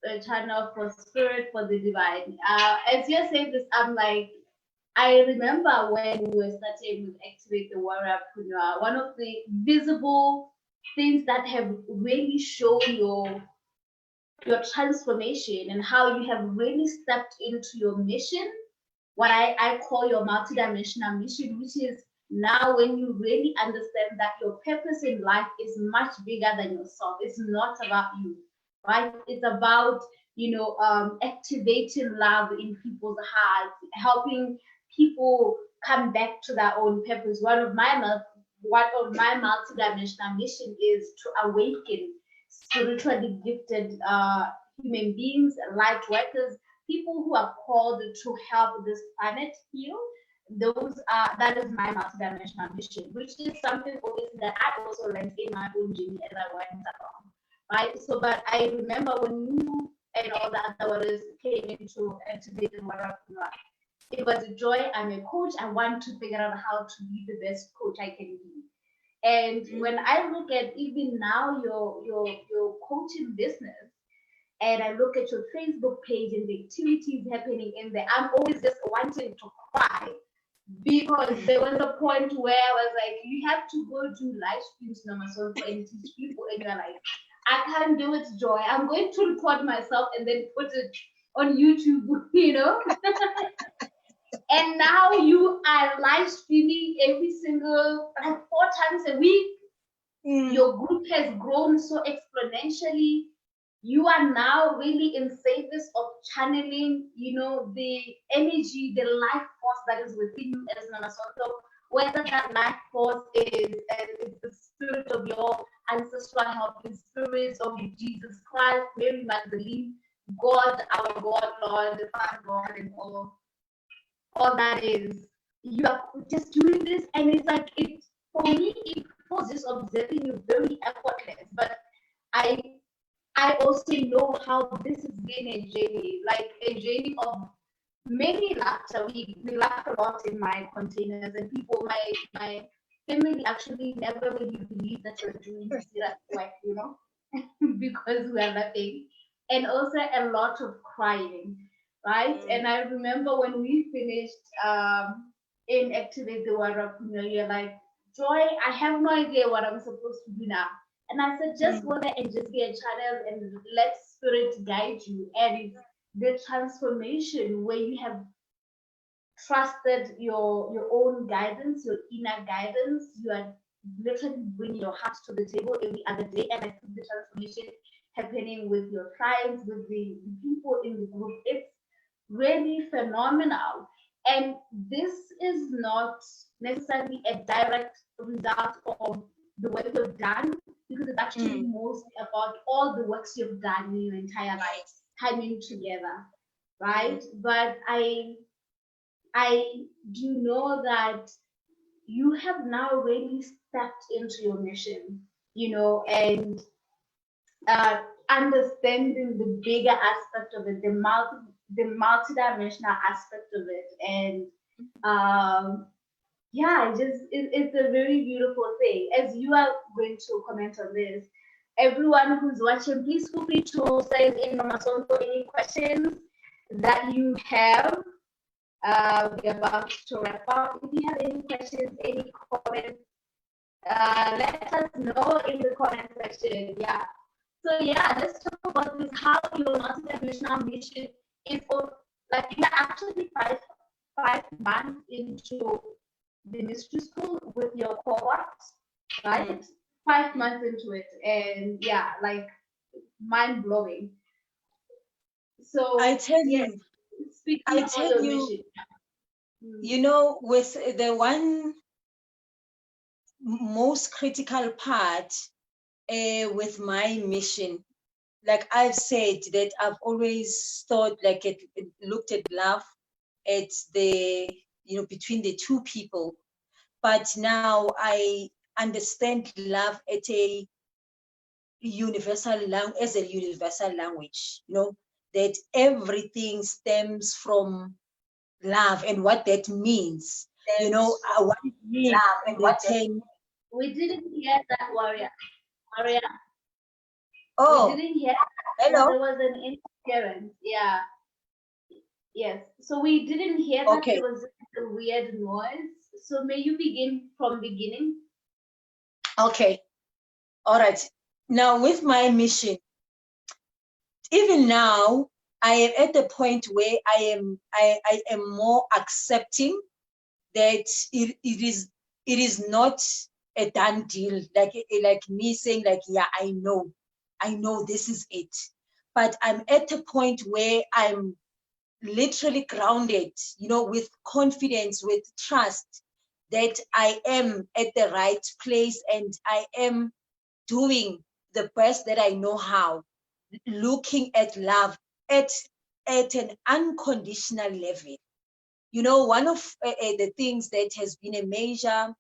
A channel for spirit, for the divine. As you're saying this, I'm like, I remember when we were starting with Activate the Warriorpreneur, one of the visible things that have really shown your transformation and how you have really stepped into your mission, what I call your multidimensional mission, which is now when you really understand that your purpose in life is much bigger than yourself. It's not about you, right? It's about, activating love in people's hearts, helping people come back to their own purpose. One of my multidimensional mission is to awaken spiritually gifted human beings, light workers, people who are called to help this planet heal. That is my multidimensional mission, which is something obviously that I also learned in my own journey as I went along, right? So, but I remember when you and all the other waters came into Activated Warriorpreneur, it was a joy. I'm a coach. I want to figure out how to be the best coach I can be. And when I look at even now your coaching business, and I look at your Facebook page and the activities happening in there, I'm always just wanting to cry, because there was a point where I was like, you have to go do live streams, Nomasonto, and teach people, and you're like, I can't do it, Joy. I'm going to record myself and then put it on YouTube, And now you are live streaming every single, like 4 times a week. Your group has grown so exponentially. You are now really in service of channeling, the energy, the life force that is within you as Nomasonto, whether that life force is the spirit of your ancestral helping spirits of Jesus Christ, Mary Magdalene, God, our God, Lord, the Father God, and all that is. You are just doing this, and it's like, for me, it was just observing you very effortless. But I also also know how this has been a journey, like a journey of many laughter. We laugh a lot in my containers, and people, my family actually never really believe that you're doing serious work, because we are laughing, and also a lot of crying, right? And I remember when we finished in Activate the Water, you're like, Joy, I have no idea what I'm supposed to do now. And I said, just go there and just be a channel and let spirit guide you. And the transformation where you have trusted your own guidance, your inner guidance, you are literally bringing your heart to the table every other day. And I see the transformation happening with your clients, with the people in the group. It's really phenomenal. And this is not necessarily a direct result of the work you've done, because it's actually mostly about all the works you've done in your entire life coming together, right? But I do know that you have now really stepped into your mission, and understanding the bigger aspect of it, the multidimensional aspect of it, and yeah, it's a very beautiful thing. As you are going to comment on this, everyone who's watching, please feel free to send in Nomasonto any questions that you have. We're about to wrap up. If you have any questions, any comments, let us know in the comment section. Yeah. So yeah, let's talk about this, how your multidimensional mission is like you're actually five months into the mystery school with your cohort, right? 5 months into it, and yeah, like mind blowing. So I tell you, with the one most critical part with my mission, like I've said, that I've always thought like it looked at love at the, between the two people. But now I understand love at a universal language, as a universal language, that everything stems from love and what that means. What it means love and what we didn't hear that, warrior. Oh, we didn't hear. Hello. There was an interference. Yeah. Yes. So we didn't hear that. Okay. There was a weird noise. So may you begin from beginning? Okay. All right. Now with my mission, even now, I am at the point where I am more accepting that it is not a done deal, like me saying like, yeah, I know this is it. But I'm at a point where I'm literally grounded, with confidence, with trust that I am at the right place and I am doing the best that I know how, looking at love at an unconditional level. One of the things that has been a major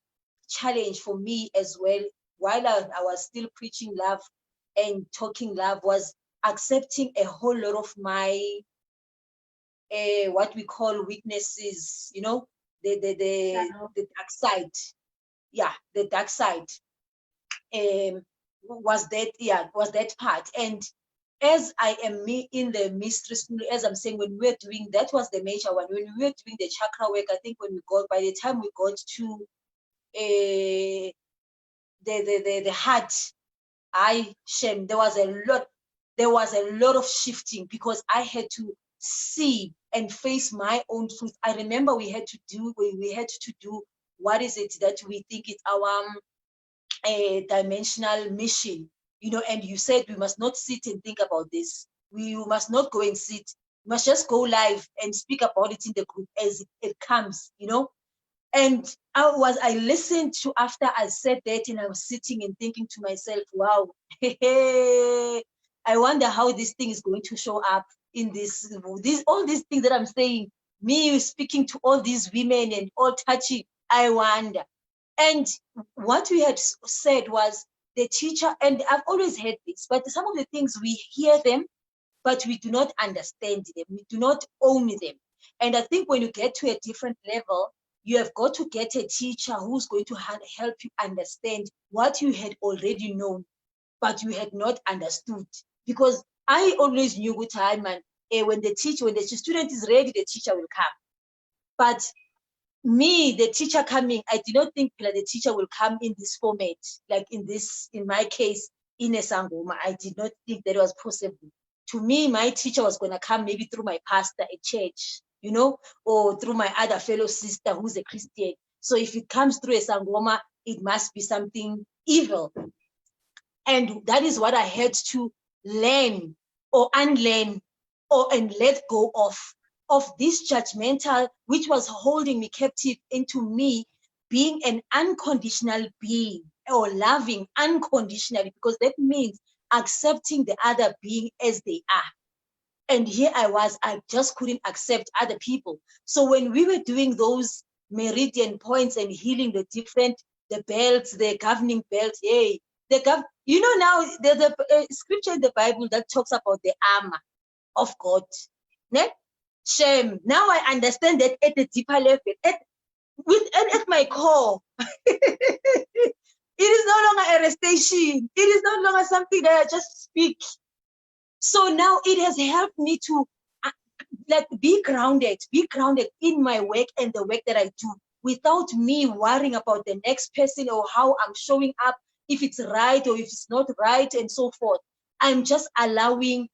challenge for me as well, while I was still preaching love and talking love, was accepting a whole lot of my what we call weaknesses, the dark side. Yeah, the dark side was that part. And as I am in the mystery school, as I'm saying, when we were doing, that was the major one. When we were doing the chakra work, I think by the time we got to the heart, there was a lot of shifting, because I had to see and face my own truth. I remember we had to do what is it that we think is our dimensional mission, and you said we must not sit and think about this. We must not go and sit. We must just go live and speak about it in the group as it comes, And I listened to, after I said that, and I was sitting and thinking to myself, wow, I wonder how this thing is going to show up in all these things that I'm saying, me speaking to all these women and all touching, I wonder. And what we had said was, the teacher, and I've always heard this, but some of the things we hear them, but we do not understand them. We do not own them. And I think when you get to a different level, you have got to get a teacher who's going to help you understand what you had already known, but you had not understood. Because I always knew good time, and when the student is ready, the teacher will come. But me, the teacher coming, I did not think that the teacher will come in this format, like in my case, in a Sangoma. I did not think that was possible. To me, my teacher was going to come maybe through my pastor at church, you know, or through my other fellow sister who's a Christian. So if it comes through a Sangoma, it must be something evil. And that is what I had to learn or unlearn and let go of this judgmental, which was holding me captive into me being an unconditional being or loving unconditionally, because that means accepting the other being as they are. And here I just couldn't accept other people. So when we were doing those meridian points and healing the belts, the governing belts, now there's a scripture in the Bible that talks about the armor of God. Ne? Shame. Now I understand that at a deeper level, at my core, it is no longer a recitation. It is no longer something that I just speak. So now it has helped me to be grounded in my work and the work that I do, without me worrying about the next person or how I'm showing up, if it's right or if it's not right, and so forth. I'm just allowing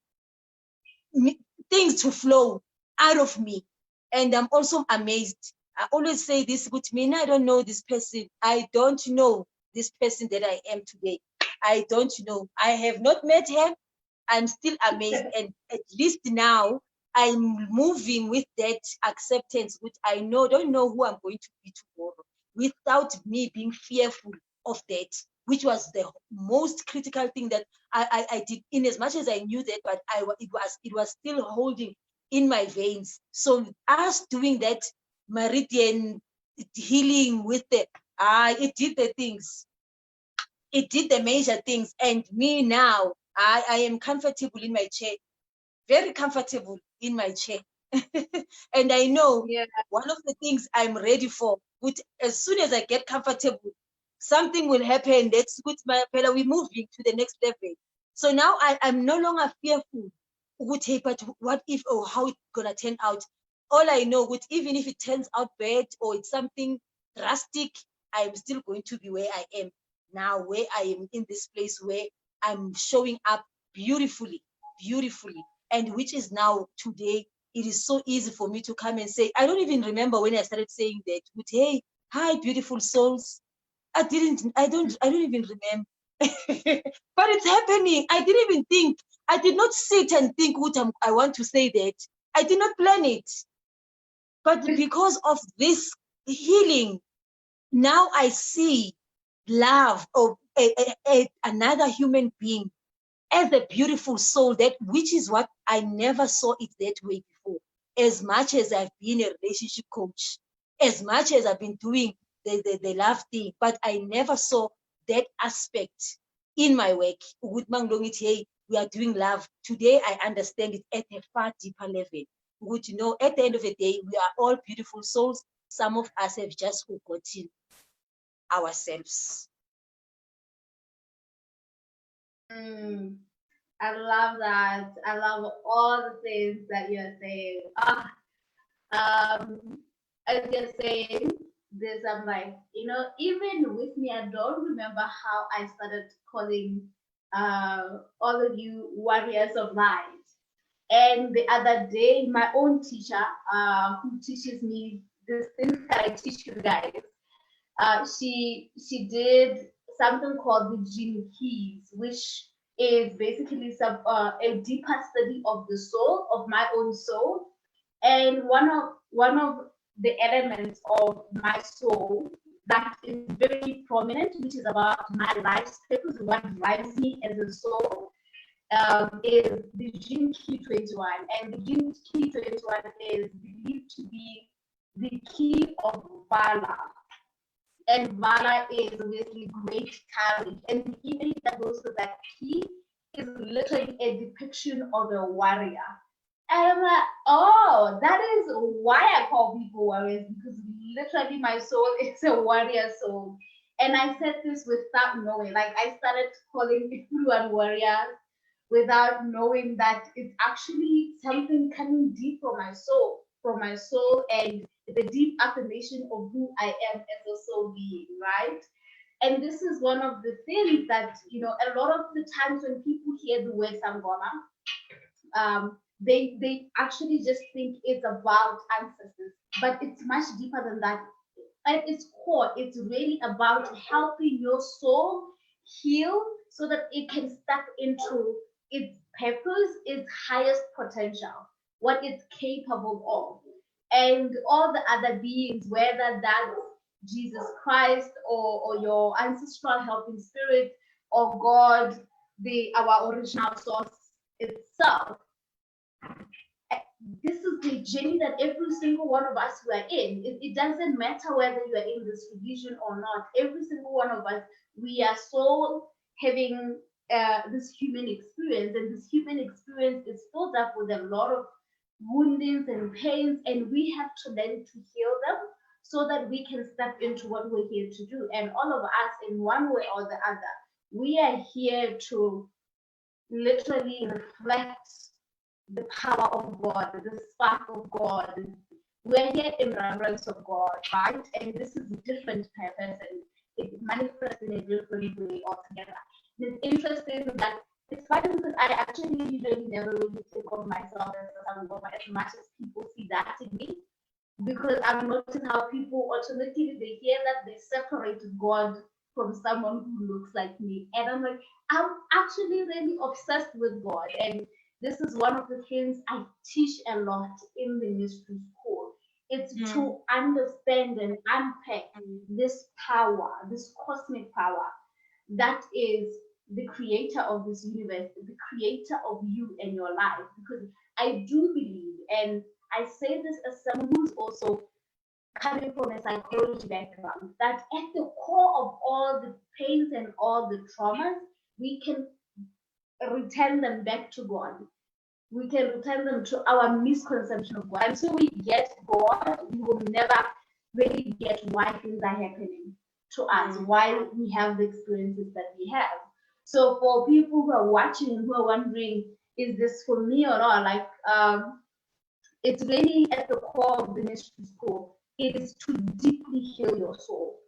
things to flow out of me. And I'm also amazed. I always say this with me, I don't know this person. I don't know this person that I am today. I don't know. I have not met him. I'm still amazed. And at least now I'm moving with that acceptance, which I don't know who I'm going to be tomorrow, without me being fearful of that, which was the most critical thing that I did, in as much as I knew that, but it was still holding in my veins. So us doing that meridian healing with it did the things. It did the major things. And me now, I am comfortable in my chair, very comfortable in my chair. And I know one of the things I'm ready for, as soon as I get comfortable, something will happen. That's good, my fellow. We're moving to the next level. So now I'm no longer fearful. But what if, or how it's gonna turn out? All I know, even if it turns out bad or it's something drastic, I'm still going to be where I am now, where I am in this place where I'm showing up beautifully, and which is now today. It is so easy for me to come and say, I don't even remember when I started saying that. Hey, hi, beautiful souls. I don't even remember. But it's happening. I didn't even think. I did not sit and think I want to say that. I did not plan it. But because of this healing, now I see love of another human being as a beautiful soul, which is what I never saw it that way before. As much as I've been a relationship coach, as much as I've been doing the love thing, but I never saw that aspect in my work. Hey, we are doing love. Today I understand it at a far deeper level. At the end of the day, we are all beautiful souls. Some of us have just forgotten ourselves. I love that. I love all the things that you're saying. As you're saying this, I'm like, even with me, I don't remember how I started calling all of you warriors of light. And the other day, my own teacher, who teaches me these things that I teach you guys, she did something called the Gene Keys, which is basically a deeper study of the soul, of my own soul. And one of the elements of my soul that is very prominent, which is about my life's purpose, what drives me as a soul, is the Gene Key 21. And the Gene Key 21 is believed to be the key of valor. and valor is obviously great courage. And the image that goes with that key is literally a depiction of a warrior. And I'm like, oh, that is why I call people warriors, because literally my soul is a warrior soul. And I said this without knowing. Like, I started calling everyone warriors without knowing that it's actually something coming deep from my soul, and the deep affirmation of who I am as a soul being, right? And this is one of the things that, a lot of the times when people hear the word Sangoma, they actually just think it's about ancestors, but it's much deeper than that. At its core, it's really about helping your soul heal so that it can step into its purpose, its highest potential, what it's capable of. And all the other beings, whether that's Jesus Christ or your ancestral helping spirit or God, our original source itself, this is the journey that every single one of us were in. It doesn't matter whether you are in this religion or not. Every single one of us, we are so having this human experience, and this human experience is filled up with a lot of woundings and pains, and we have to learn to heal them so that we can step into what we're here to do. And all of us, in one way or the other, we are here to literally reflect the power of God, the spark of God. We're here in reverence of God, right? And this is a different purpose, and it manifests in a different way altogether. It's interesting that it's funny because I actually usually never really think of myself as much as people see that in me, because I've noticed how people automatically, they hear that, they separate God from someone who looks like me. And I'm like, I'm actually really obsessed with God. And this is one of the things I teach a lot in the mystery school. It's to understand and unpack this power, this cosmic power that is the creator of this universe, the creator of you and your life. Because I do believe, and I say this as someone who's also coming from a psychology background, that at the core of all the pains and all the traumas, we can return them back to God. We can return them to our misconception of God. Until we get God, we will never really get why things are happening to us, why we have the experiences that we have. So for people who are watching, who are wondering, is this for me or not? Like, it's really at the core of the mystery school. It is to deeply heal your soul.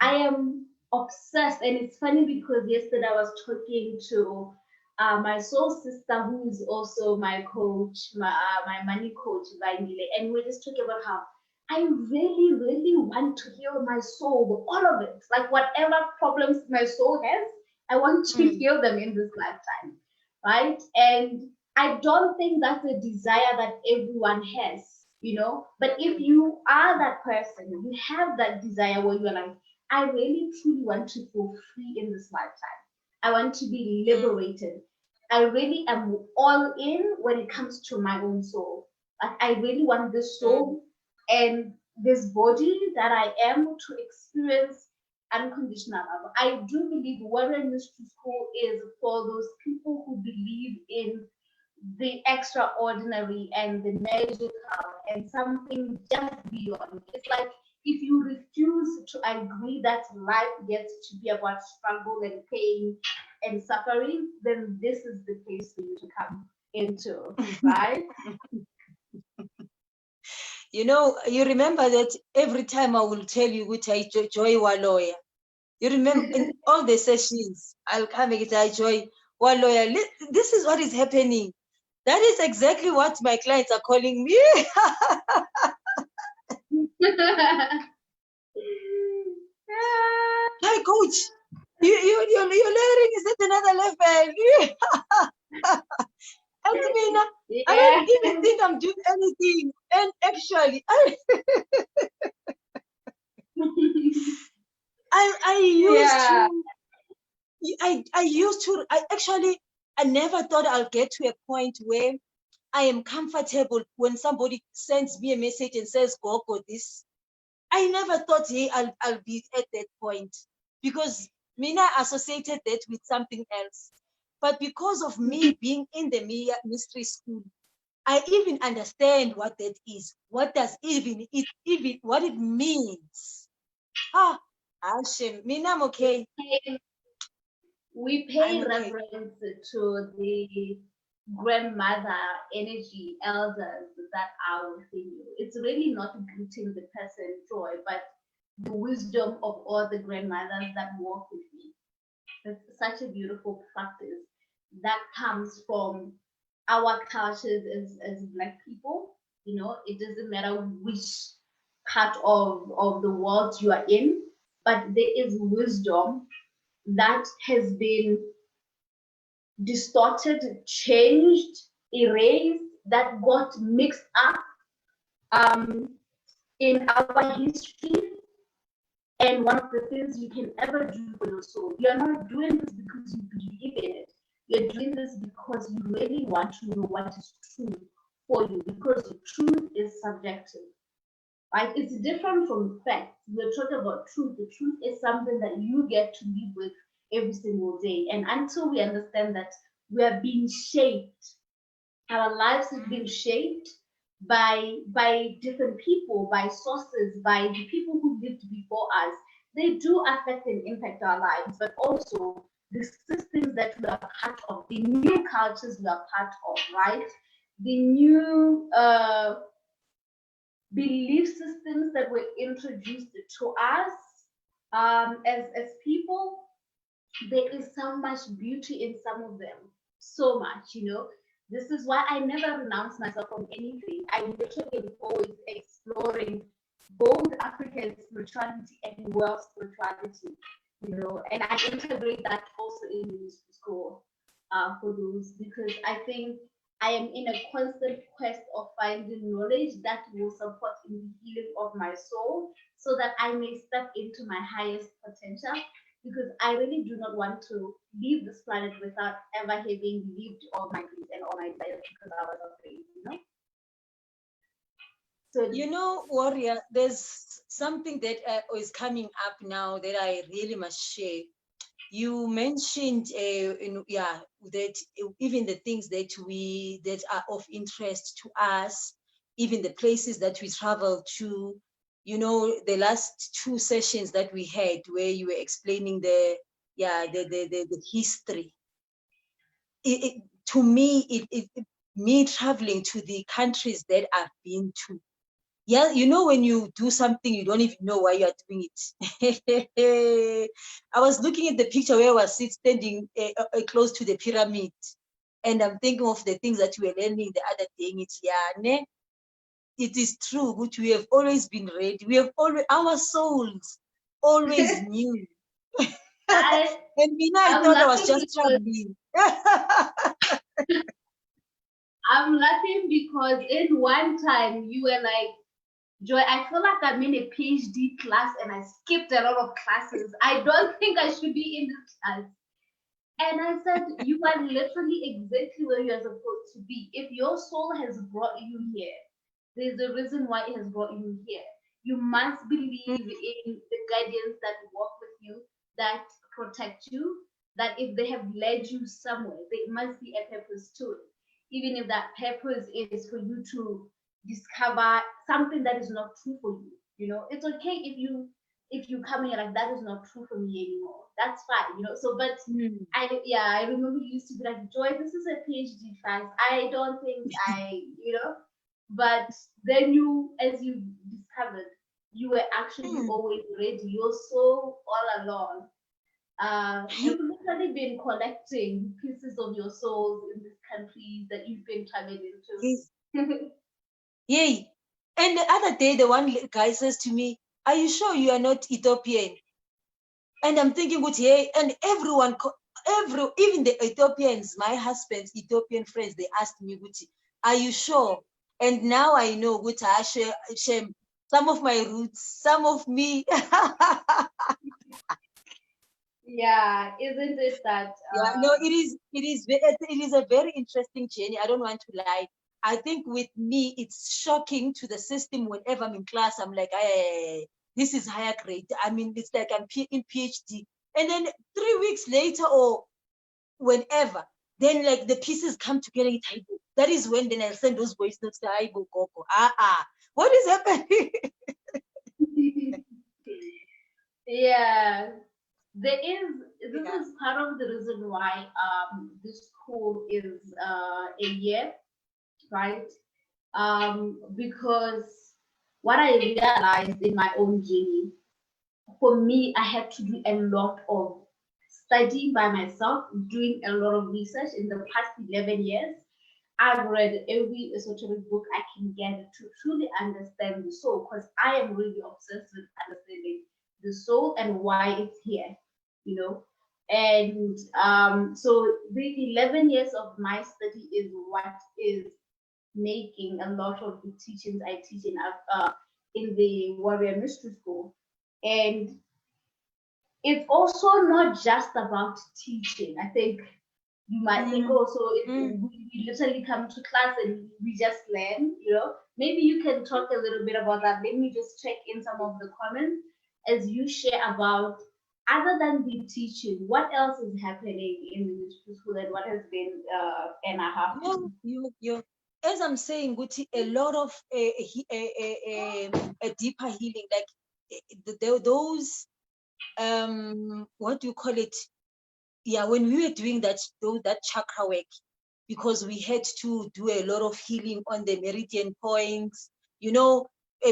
I am obsessed, and it's funny because yesterday I was talking to my soul sister, who is also my coach, my money coach, Vainile, and we're just talking about how I really, really want to heal my soul, all of it. Like, whatever problems my soul has, I want to heal them in this lifetime, right? And I don't think that's a desire that everyone has, But if you are that person, you have that desire where you're like, I really truly want to feel free in this lifetime. I want to be liberated. I really am all in when it comes to my own soul. Like, I really want this soul and this body that I am to experience unconditional love. I do believe Warrior Mystery School is for those people who believe in the extraordinary and the magical and something just beyond. It's like, if you refuse to agree that life gets to be about struggle and pain and suffering, then this is the place for you to come into, right? You remember that every time I will tell you which I joy wa lawyer. You remember in all the sessions, I'll come and I joy wa lawyer. This is what is happening. That is exactly what my clients are calling me. Hi, coach. Your layering is at another level. I don't even think I'm doing anything. And actually, I never thought I'll get to a point where I am comfortable when somebody sends me a message and says, go this. I never thought, hey, I'll be at that point, because Mina associated that with something else. But because of me being in the mystery school, I even understand what that is. What does even what it means? Ah, Hashem, Mina, I'm okay. We pay reference to the grandmother energy elders that are within you. It's really not greeting the person joy, but the wisdom of all the grandmothers that walk with me. It's such a beautiful practice that comes from our cultures as Black people. You know, it doesn't matter which part of the world you are in, but there is wisdom that has been distorted, changed, erased, that got mixed up in our history. And one of the things you can ever do for your soul, you're not doing this because you believe in it. You're doing this because you really want to know what is true for you, because the truth is subjective. Right? It's different from facts. We're talking about truth. The truth is something that you get to live with every single day. And until we understand that we are being shaped, our lives have been shaped by different people, by sources, by the people who lived before us. They do affect and impact our lives, but also the systems that we are part of, the new cultures we are part of, right? The new belief systems that were introduced to us as people. There is so much beauty in some of them, so much, you know. This is why I never renounce myself from anything. I literally am always exploring both African spirituality and world spirituality, you know, and I integrate that also in ministry school for those, because I think I am in a constant quest of finding knowledge that will support in the healing of my soul, so that I may step into my highest potential, because I really do not want to leave this planet without ever having lived all my dreams and all my desires, because I was afraid, you know? So, you know, Warrior, there's something that is coming up now that I really must share. You mentioned, that even the things that are of interest to us, even the places that we travel to, you know, the last 2 sessions that we had where you were explaining the history. To me, me traveling to the countries that I've been to, yeah, you know, when you do something, you don't even know why you are doing it. I was looking at the picture where I was standing close to the pyramid, and I'm thinking of the things that we were learning the other day. It is true, but we have always been ready. We have always, our souls always knew. And Mina, I thought I was just traveling. I'm laughing because in one time you were like, Joy, I feel like I'm in a PhD class and I skipped a lot of classes. I don't think I should be in this class. And I said, you are literally exactly where you're supposed to be. If your soul has brought you here, there's a reason why it has brought you here. You must believe in the guardians that walk with you, that protect you, that if they have led you somewhere, there must be a purpose to it. Even if that purpose is for you to discover something that is not true for you. You know, it's okay if you come here like that is not true for me anymore. That's fine, you know. So, but I remember you used to be like, Joy, this is a PhD class. I don't think you know. But then as you discovered, you were actually always ready. You're so all along. You've literally been collecting pieces of your souls in these countries that you've been traveling to. Yay. And the other day, the one guy says to me, are you sure you are not Ethiopian? And I'm thinking, hey, and everyone, even the Ethiopians, my husband's Ethiopian friends, they asked me, are you sure? And now I know, some of my roots, some of me. Yeah, isn't it that? Yeah, no, it is a very interesting journey. I don't want to lie. I think with me, it's shocking to the system whenever I'm in class. I'm like, hey, this is higher grade. I mean, it's like I'm in PhD. And then 3 weeks later or whenever, then like the pieces come together. That is when then I'll send those voice notes to Aibo Coco. What is happening? Yeah, this is part of the reason why this school is a year, right? Because what I realized in my own journey, for me, I had to do a lot of studying by myself, doing a lot of research in the past 11 years. I've read every esoteric book I can get to truly understand the soul, because I am really obsessed with understanding the soul and why it's here, you know. And so the 11 years of my study is what is making a lot of the teachings I teach in the Warrior Mystery School. And it's also not just about teaching. I think you might think also we literally come to class and we just learn, you know. Maybe you can talk a little bit about that. Let me just check in some of the comments as you share about, other than the teaching, what else is happening in the mystery school and what has been and a half. You as I'm saying, Guti, a lot of a deeper healing, like those what do you call it? Yeah, when we were doing that chakra work, because we had to do a lot of healing on the meridian points, you know,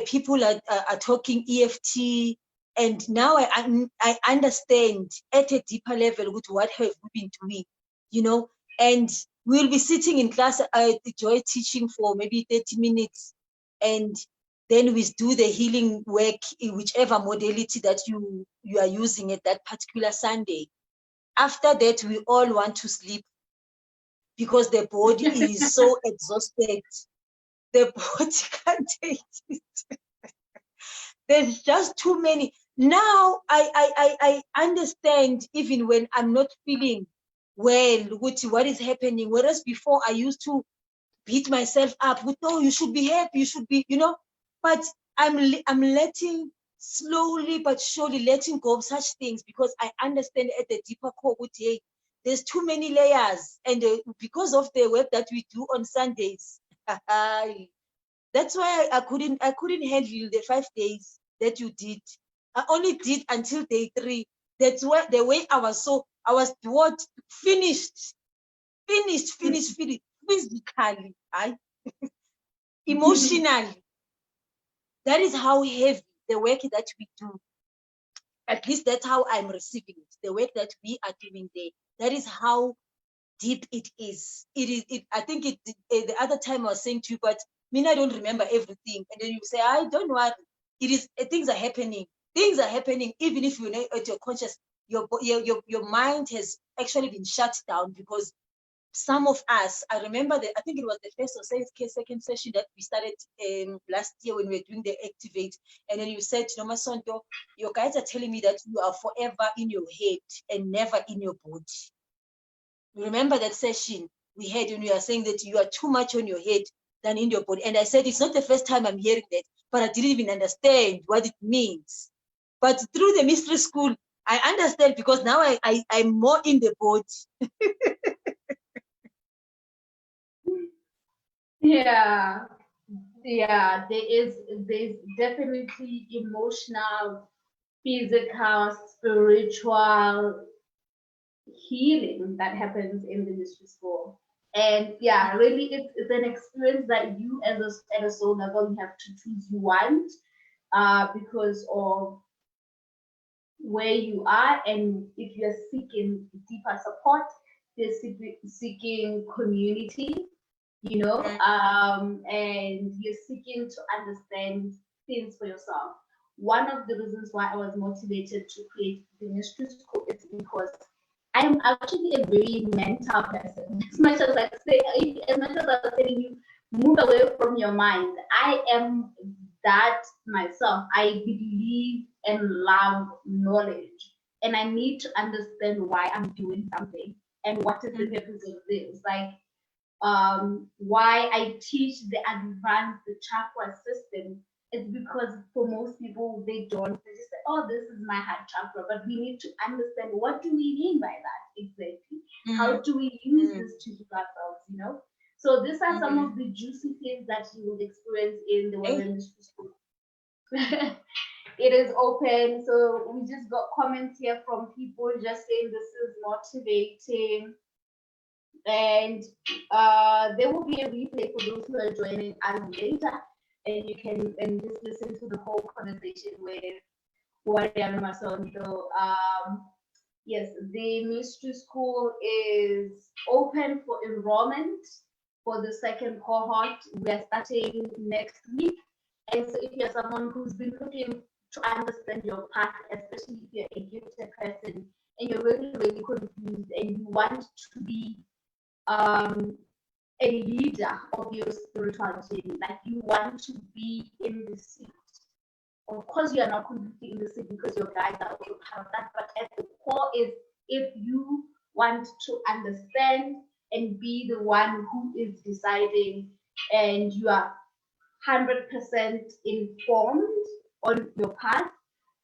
people are talking EFT, and now I understand at a deeper level with what have we been doing, you know. And we'll be sitting in class, I enjoy teaching for maybe 30 minutes, and then we do the healing work in whichever modality that you are using at that particular Sunday. After that, we all want to sleep because the body is so exhausted. The body can't take it. There's just too many. Now I understand, even when I'm not feeling well, what is happening. Whereas before I used to beat myself up with, oh, you should be happy, you should be, you know. But I'm letting, slowly but surely letting go of such things, because I understand at the deeper core, hey, there's too many layers, and because of the work that we do on Sundays, that's why I couldn't handle the 5 days that you did. I only did until day 3. That's why the way I was what finished physically, emotionally. That is how heavy the work that we do. At least that's how I'm receiving it. The work that we are doing there. That is how deep it is. I think the other time I was saying to you, but I don't remember everything. And then you say, I don't worry. It is things are happening. Things are happening, even if you're not at your conscious. Your mind has actually been shut down, because some of us, I remember I think it was the first or second session that we started last year when we were doing the activate. And then you said, Nomasonto, your guys are telling me that you are forever in your head and never in your body. Remember that session we had when you are saying that you are too much on your head than in your body. And I said, it's not the first time I'm hearing that, but I didn't even understand what it means. But through the mystery school, I understand, because now I'm more in the body. Yeah, there's definitely emotional, physical, spiritual healing that happens in the mystery school. And yeah, really, it's an experience that you, at a soul level, you have to choose you want, because of where you are, and if you're seeking deeper support, you're seeking community, you know, and you're seeking to understand things for yourself. One of the reasons why I was motivated to create the mystery school is because I'm actually a very mental person. As much as I say, as much as I'm telling you, move away from your mind, I am that myself. I believe and love knowledge, and I need to understand why I'm doing something and what is the purpose of this. Like why I teach the advanced chakra system It's because for most people, they don't. They just say, oh, this is my heart chakra. But we need to understand, what do we mean by that exactly? How do we use this to heal ourselves? So these are some of the juicy things that you will experience in the Hey. Women Mystery School. It is open. So we just got comments here from people just saying this is motivating. And there will be a replay for those who are joining us later, and you can just listen to the whole conversation with Warrior Nomasonto. Yes, the mystery school is open for enrollment for the second cohort. We are starting next week. And so if you're someone who's been looking to understand your path, especially if you're a gifted person and you're really, really confused and you want to be a leader of your spiritual journey, like you want to be in the seat. Of course, you are not completely in the seat because your guides are also part of that, but at the core is, if you want to understand and be the one who is deciding, and you are 100% informed on your path,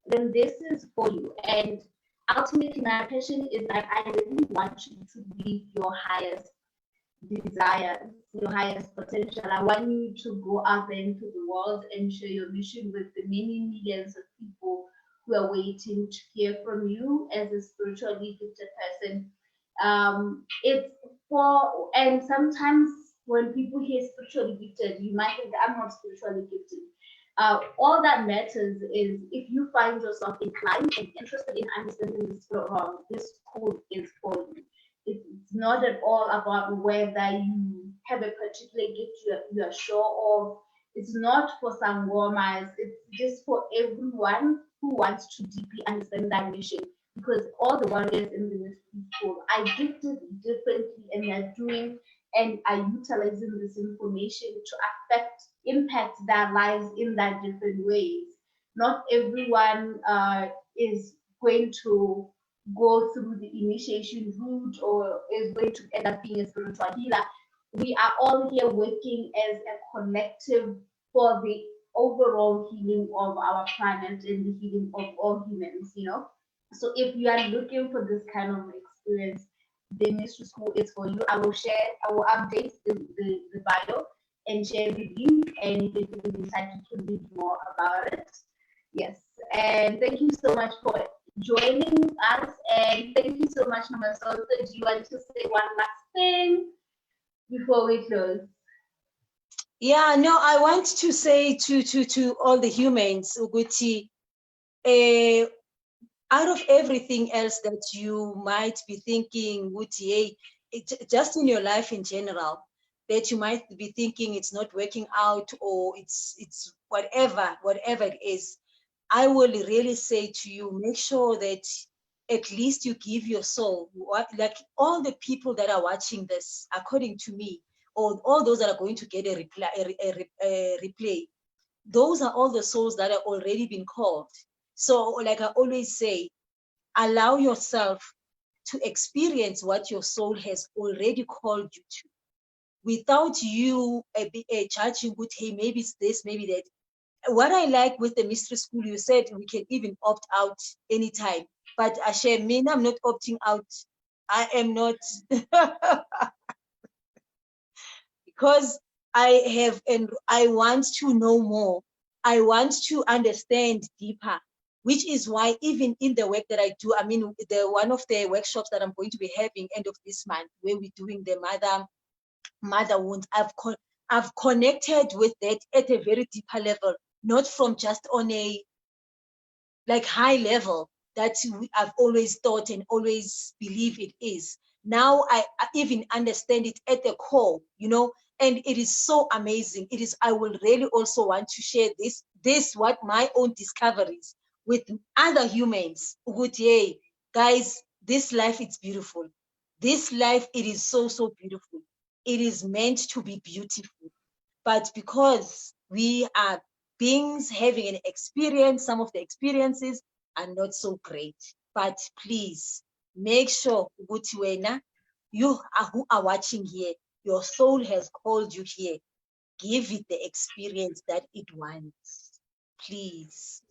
then this is for you. And ultimately, my passion is that I really want you to live your highest desires, your highest potential. I want you to go out there into the world and share your mission with the many millions of people who are waiting to hear from you as a spiritually gifted person. It's for, and sometimes when people hear spiritually gifted, you might think I'm not spiritually gifted. All that matters is if you find yourself inclined and interested in understanding the spirit realm, this school is for you. It's not at all about whether you have a particular gift you are sure of. It's not for some warmers. It's just for everyone who wants to deeply understand that mission. Because all the warriors in the mystery school are gifted differently, and they're doing and are utilizing this information to impact their lives in that different ways. Not everyone is going to go through the initiation route or is going to end up being a spiritual healer. We are all here working as a collective for the overall healing of our planet and the healing of all humans. So if you are looking for this kind of experience, the mystery school is for you. I will update the bio and share the link, and if you decide to read more about it. Yes, and thank you so much for joining us, and thank you so much, Nomasonto. Do you want to say one last thing before we close? Yeah, no, I want to say to all the humans, Uguti, out of everything else that you might be thinking, Uguti, just in your life in general, that you might be thinking it's not working out, or it's whatever it is, I will really say to you, make sure that at least you give your soul, like all the people that are watching this, according to me, or all those that are going to get a replay, those are all the souls that are already been called. So like I always say, allow yourself to experience what your soul has already called you to, without you judging, hey, maybe it's this, maybe that. What I like with the mystery school, you said we can even opt out anytime. But Ashe, me, I'm not opting out. I am not. Because I have, and I want to know more. I want to understand deeper, which is why even in the work that I do, I mean, one of the workshops that I'm going to be having end of this month, where we're doing the mother wounds, I've connected with that at a very deeper level, not from just on a like high level that I've always thought and always believe it is. Now I even understand it at the core, and it is so amazing. It is, I will really also want to share this what my own discoveries with other humans. Good, yay, guys, this life is beautiful. This life, it is so, so beautiful. It is meant to be beautiful. But because we are beings having an experience, some of the experiences are not so great. But please make sure, you who are watching here, your soul has called you here. Give it the experience that it wants. please.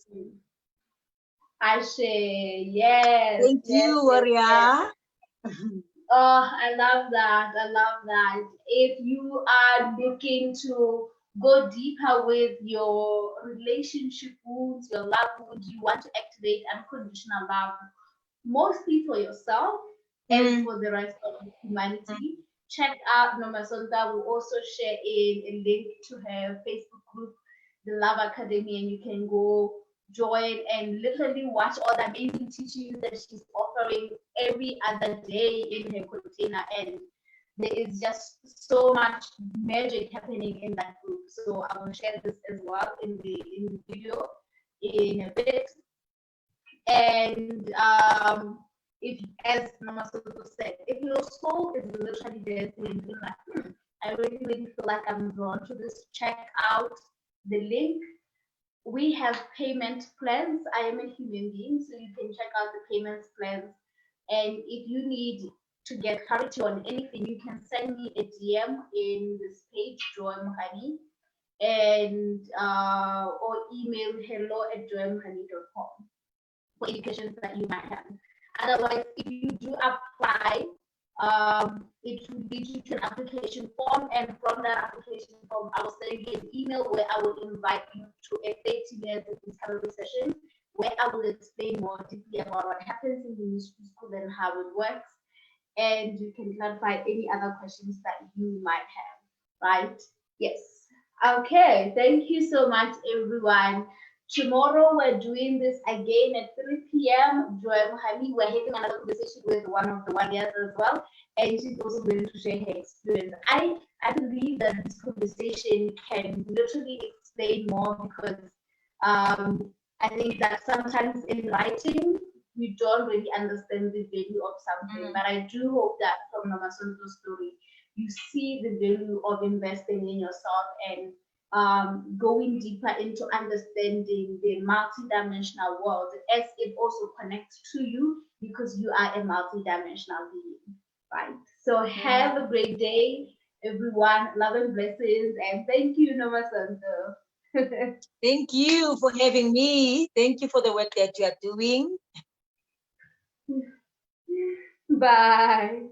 I share. Yes. Thank Yes, you, yes, Warrior. yes. Oh, I love that. I love that. If you are looking to go deeper with your relationship wounds, your love wounds, you want to activate unconditional love, mostly for yourself and for the rest of humanity, check out Nomasonto. We'll also share a link to her Facebook group, the Love Academy, and you can go join and literally watch all the amazing teachings that she's offering every other day in her container. And there is just so much magic happening in that group. So I will share this as well in the video in a bit. And if, as Nomasonto said, if your soul is literally there saying, like, I really feel like I'm drawn to this, check out the link. We have payment plans. I am a human being, so you can check out the payments plans. And if you need to get clarity on anything, you can send me a DM in this page, Joy Mohani, and or email hello@joymohani.com for any questions that you might have. Otherwise, if you do apply, it will lead you to an application form, and from that application form, I will send you an email where I will invite you to a 30-minute discovery session where I will explain more deeply about what happens in the ministry school and how it works, and you can clarify any other questions that you might have, right? Yes. Okay, thank you so much, everyone. Tomorrow we're doing this again at 3 p.m. Joy Mohani, we're having another conversation with one of the warriors as well, and she's also going to share her experience. I believe that this conversation can literally explain more because I think that sometimes in writing we don't really understand the value of something, but I do hope that from Nomasonto's story you see the value of investing in yourself and going deeper into understanding the multidimensional world as it also connects to you because you are a multidimensional being, right? So have a great day, everyone. Love and blessings, and thank you, Nomasonto. Thank you for having me. Thank you for the work that you are doing. Bye.